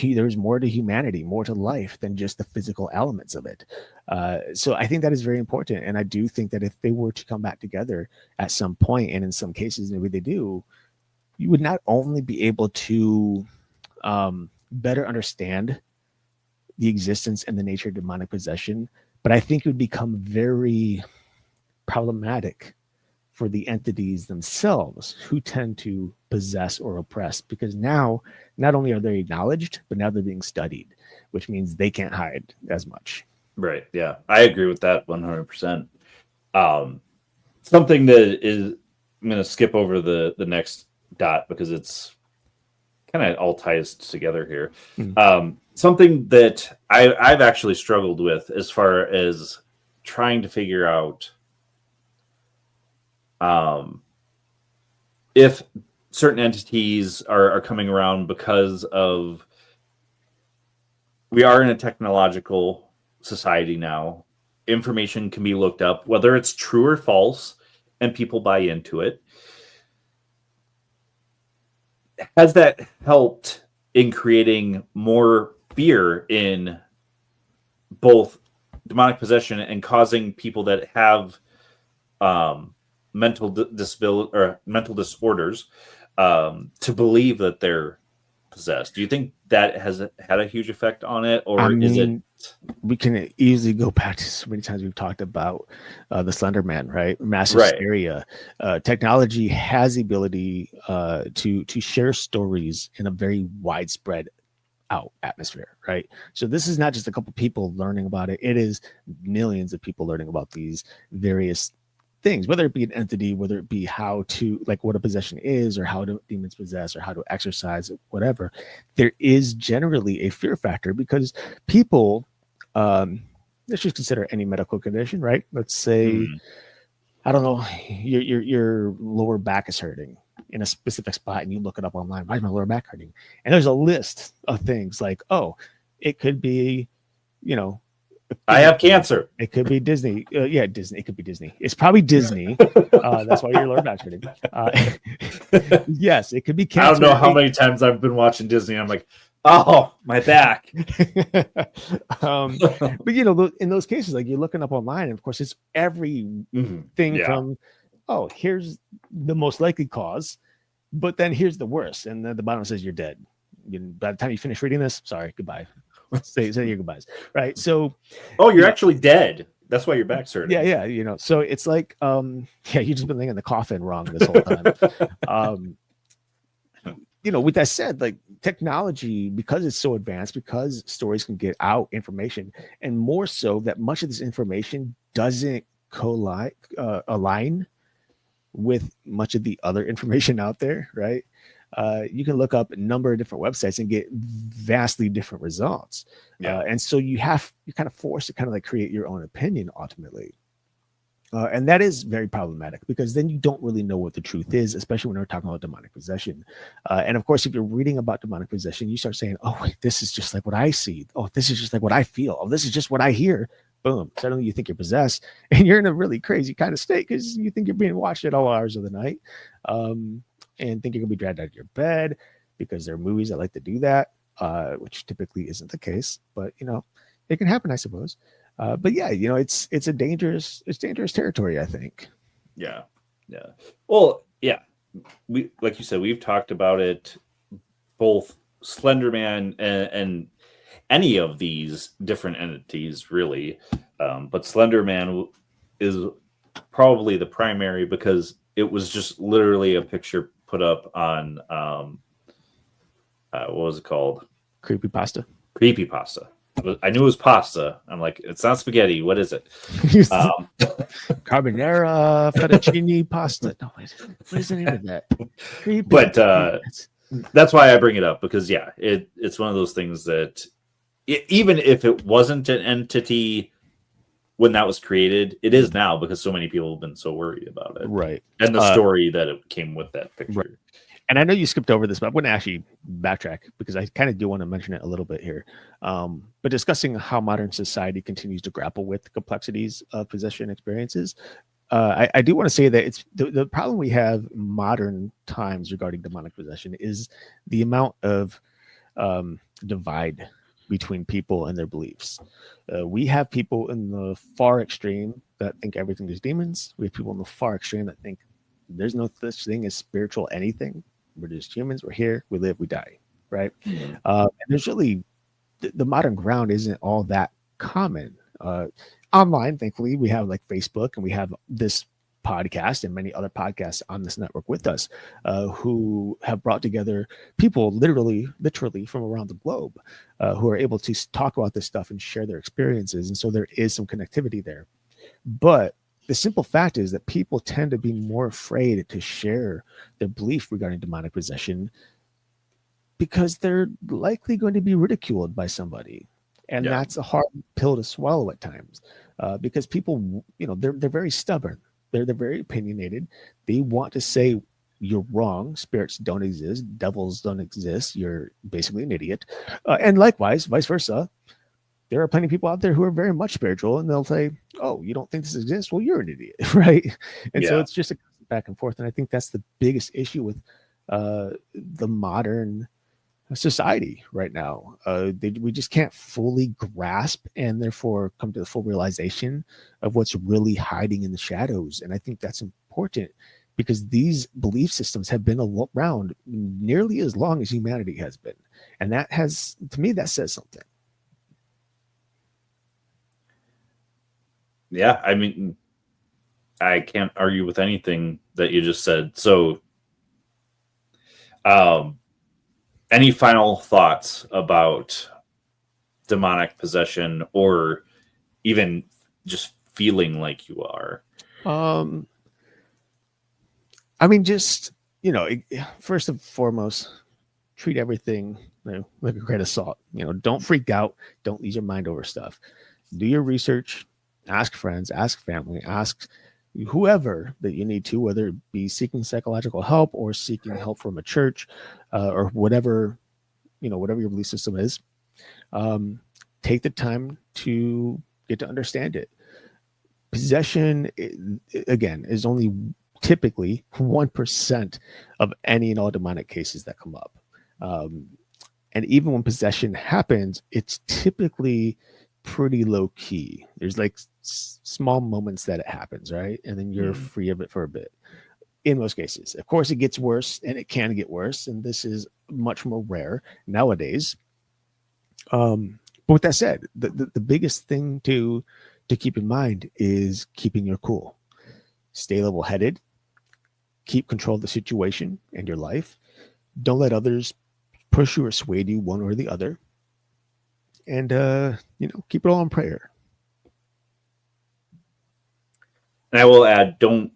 there's more to humanity, more to life than just the physical elements of it. So I think that is very important. And I do think that if they were to come back together at some point, and in some cases, maybe they do, you would not only be able to better understand the existence and the nature of demonic possession, but I think it would become very problematic for the entities themselves who tend to possess or oppress, because now not only are they acknowledged, but now they're being studied, which means they can't hide as much. Right. Yeah, I agree with that 100%. Something that is, I'm going to skip over the next dot because it's kind of all ties together here. Something that I've actually struggled with as far as trying to figure out if certain entities are coming around because of, we are in a technological society now. Information can be looked up, whether it's true or false, and people buy into it. Has that helped in creating more fear in both demonic possession and causing people that have mental disability or mental disorders to believe that they're possessed? Do you think that has had a huge effect on it, or is it? We can easily go back to so many times we've talked about the Slender Man, right? Massive hysteria. Technology has the ability to share stories in a very widespread atmosphere, right? So this is not just a couple people learning about it. It is millions of people learning about these various things, whether it be an entity, whether it be how to, like, what a possession is, or how demons possess, or how to exercise it, whatever. There is generally a fear factor because people, let's just consider any medical condition, right? Let's say, I don't know, your lower back is hurting in a specific spot, and you look it up online. Why is my lower back hurting? And there's a list of things like, oh, it could be, I have cancer. It could be Disney. Disney. It could be Disney. It's probably Disney. That's why your lower back's hurting. Yes, it could be cancer. I don't know how many times I've been watching Disney. I'm like, oh, my back. But in those cases, like, you're looking up online, and of course, it's everything from oh, here's the most likely cause, but then here's the worst, and then at the bottom says you're dead. By the time you finish reading this, sorry, goodbye. say your goodbyes, right? So, oh, you're actually dead. That's why your back's hurting. Yeah, so it's like, yeah, you just been laying in the coffin wrong this whole time. With that said, like technology, because it's so advanced, because stories can get out information, and more so that much of this information doesn't align with much of the other information out there, right? You can look up a number of different websites and get vastly different results. Yeah. And so you're kind of forced to kind of like create your own opinion ultimately. And that is very problematic, because then you don't really know what the truth is, especially when we're talking about demonic possession. And of course, if you're reading about demonic possession, you start saying, oh, wait, this is just like what I see. Oh, this is just like what I feel. Oh, this is just what I hear. Boom. Suddenly you think you're possessed, and you're in a really crazy kind of state because you think you're being watched at all hours of the night, and think you're going to be dragged out of your bed, because there are movies that like to do that, which typically isn't the case. But, it can happen, I suppose. But yeah, it's dangerous territory, I think. Yeah. Well, yeah, we, like you said, we've talked about it, both Slender Man and any of these different entities, really. But Slender Man is probably the primary, because it was just literally a picture put up on what was it called? Creepypasta. I knew it was pasta. I'm like, it's not spaghetti. What is it? Carbonara, fettuccine pasta. No, what is the name of that? But that's why I bring it up, because yeah, it's one of those things that even if it wasn't an entity when that was created, it is now, because so many people have been so worried about it, right? And the story that it came with that picture. Right. And I know you skipped over this, but I wouldn't actually backtrack, because I kind of do want to mention it a little bit here. But discussing how modern society continues to grapple with the complexities of possession experiences, I do want to say that it's the problem we have in modern times regarding demonic possession is the amount of divide between people and their beliefs. We have people in the far extreme that think everything is demons. We have people in the far extreme that think there's no such thing as spiritual anything. We're just humans. We're here. We live. We die. Right. Mm-hmm. And there's really the modern ground isn't all that common. Online, thankfully, we have like Facebook, and we have this podcast and many other podcasts on this network with us, who have brought together people literally from around the globe, who are able to talk about this stuff and share their experiences. And so there is some connectivity there. But the simple fact is that people tend to be more afraid to share their belief regarding demonic possession, because they're likely going to be ridiculed by somebody. And that's a hard pill to swallow at times, because people, they're very stubborn. They're very opinionated. They want to say you're wrong. Spirits don't exist. Devils don't exist. You're basically an idiot. And likewise, vice versa. There are plenty of people out there who are very much spiritual, and they'll say, oh, you don't think this exists? Well, you're an idiot, right? And so it's just a back and forth. And I think that's the biggest issue with the modern society right now. We just can't fully grasp, and therefore come to the full realization of what's really hiding in the shadows. And I think that's important, because these belief systems have been around nearly as long as humanity has been. And that has, to me, that says something. Yeah, I mean, I can't argue with anything that you just said. So, any final thoughts about demonic possession, or even just feeling like you are? I mean, just, first and foremost, treat everything like a grain of salt. Don't freak out. Don't lose your mind over stuff. Do your research. Ask friends, ask family, ask whoever that you need to, whether it be seeking psychological help or seeking help from a church, or whatever your belief system is. Take the time to get to understand it. Possession, again, is only typically 1% of any and all demonic cases that come up. And even when possession happens, it's typically pretty low key. There's like small moments that it happens, right? And then you're free of it for a bit. In most cases, of course, it gets worse, and it can get worse, and this is much more rare nowadays. But with that said, the biggest thing to keep in mind is keeping your cool. Stay level-headed. Keep control of the situation and your life. Don't let others push you or sway you one or the other. And keep it all in prayer. And I will add, don't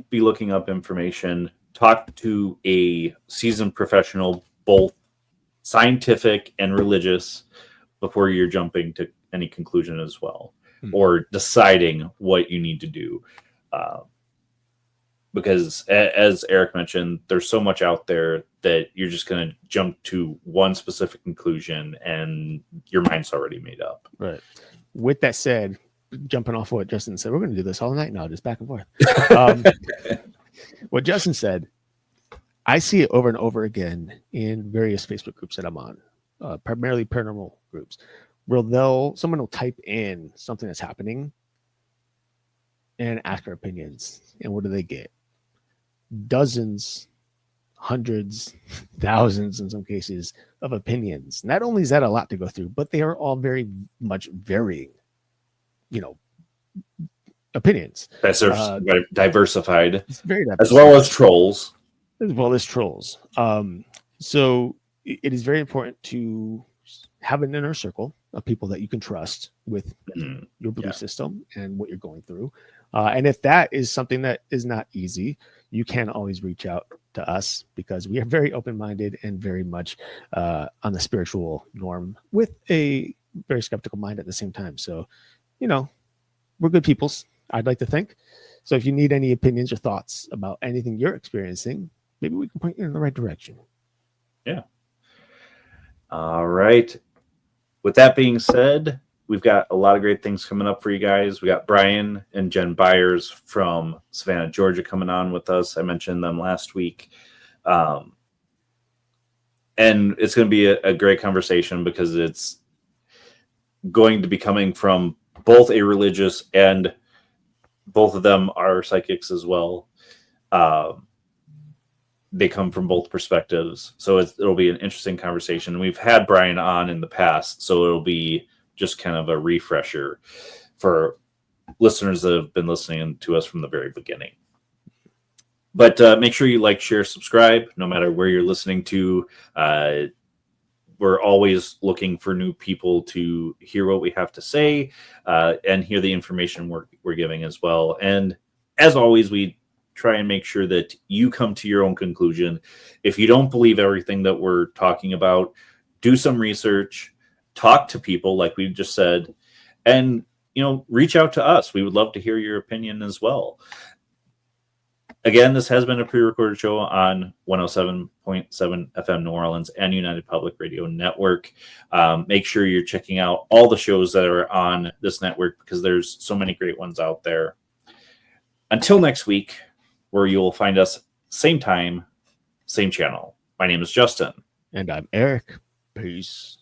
be looking up information. Talk to a seasoned professional, both scientific and religious, before you're jumping to any conclusion as well, or deciding what you need to do. Because as Eric mentioned, there's so much out there that you're just going to jump to one specific conclusion and your mind's already made up. Right. With that said, jumping off what Justin said, we're going to do this all night now, just back and forth. What Justin said, I see it over and over again in various Facebook groups that I'm on, primarily paranormal groups, where someone will type in something that's happening and ask our opinions. And what do they get? Dozens, hundreds, thousands in some cases of opinions. Not only is that a lot to go through, but they are all very much varying, opinions. Diversified. It's very diversified. As well as trolls. So it is very important to have an inner circle of people that you can trust with your belief system and what you're going through. And if that is something that is not easy, you can always reach out to us, because we are very open-minded and very much on the spiritual norm with a very skeptical mind at the same time. So, we're good peoples, I'd like to think. So if you need any opinions or thoughts about anything you're experiencing, maybe we can point you in the right direction. Yeah. All right. With that being said, we've got a lot of great things coming up for you guys. We got Brian and Jen Byers from Savannah, Georgia coming on with us. I mentioned them last week. And it's going to be a great conversation, because it's going to be coming from both a religious, and both of them are psychics as well. They come from both perspectives. So it'll be an interesting conversation. We've had Brian on in the past, so it'll be just kind of a refresher for listeners that have been listening to us from the very beginning. But make sure you like, share, subscribe, no matter where you're listening to. We're always looking for new people to hear what we have to say and hear the information we're giving as well. And as always, we try and make sure that you come to your own conclusion. If you don't believe everything that we're talking about, do some research, talk to people like we just said, and reach out to us. We would love to hear your opinion as well. Again, this has been a pre-recorded show on 107.7 FM New Orleans and United Public Radio Network. Make sure you're checking out all the shows that are on this network, because there's so many great ones out there. Until next week, where you'll find us same time, same channel. My name is Justin. And I'm Eric. Peace.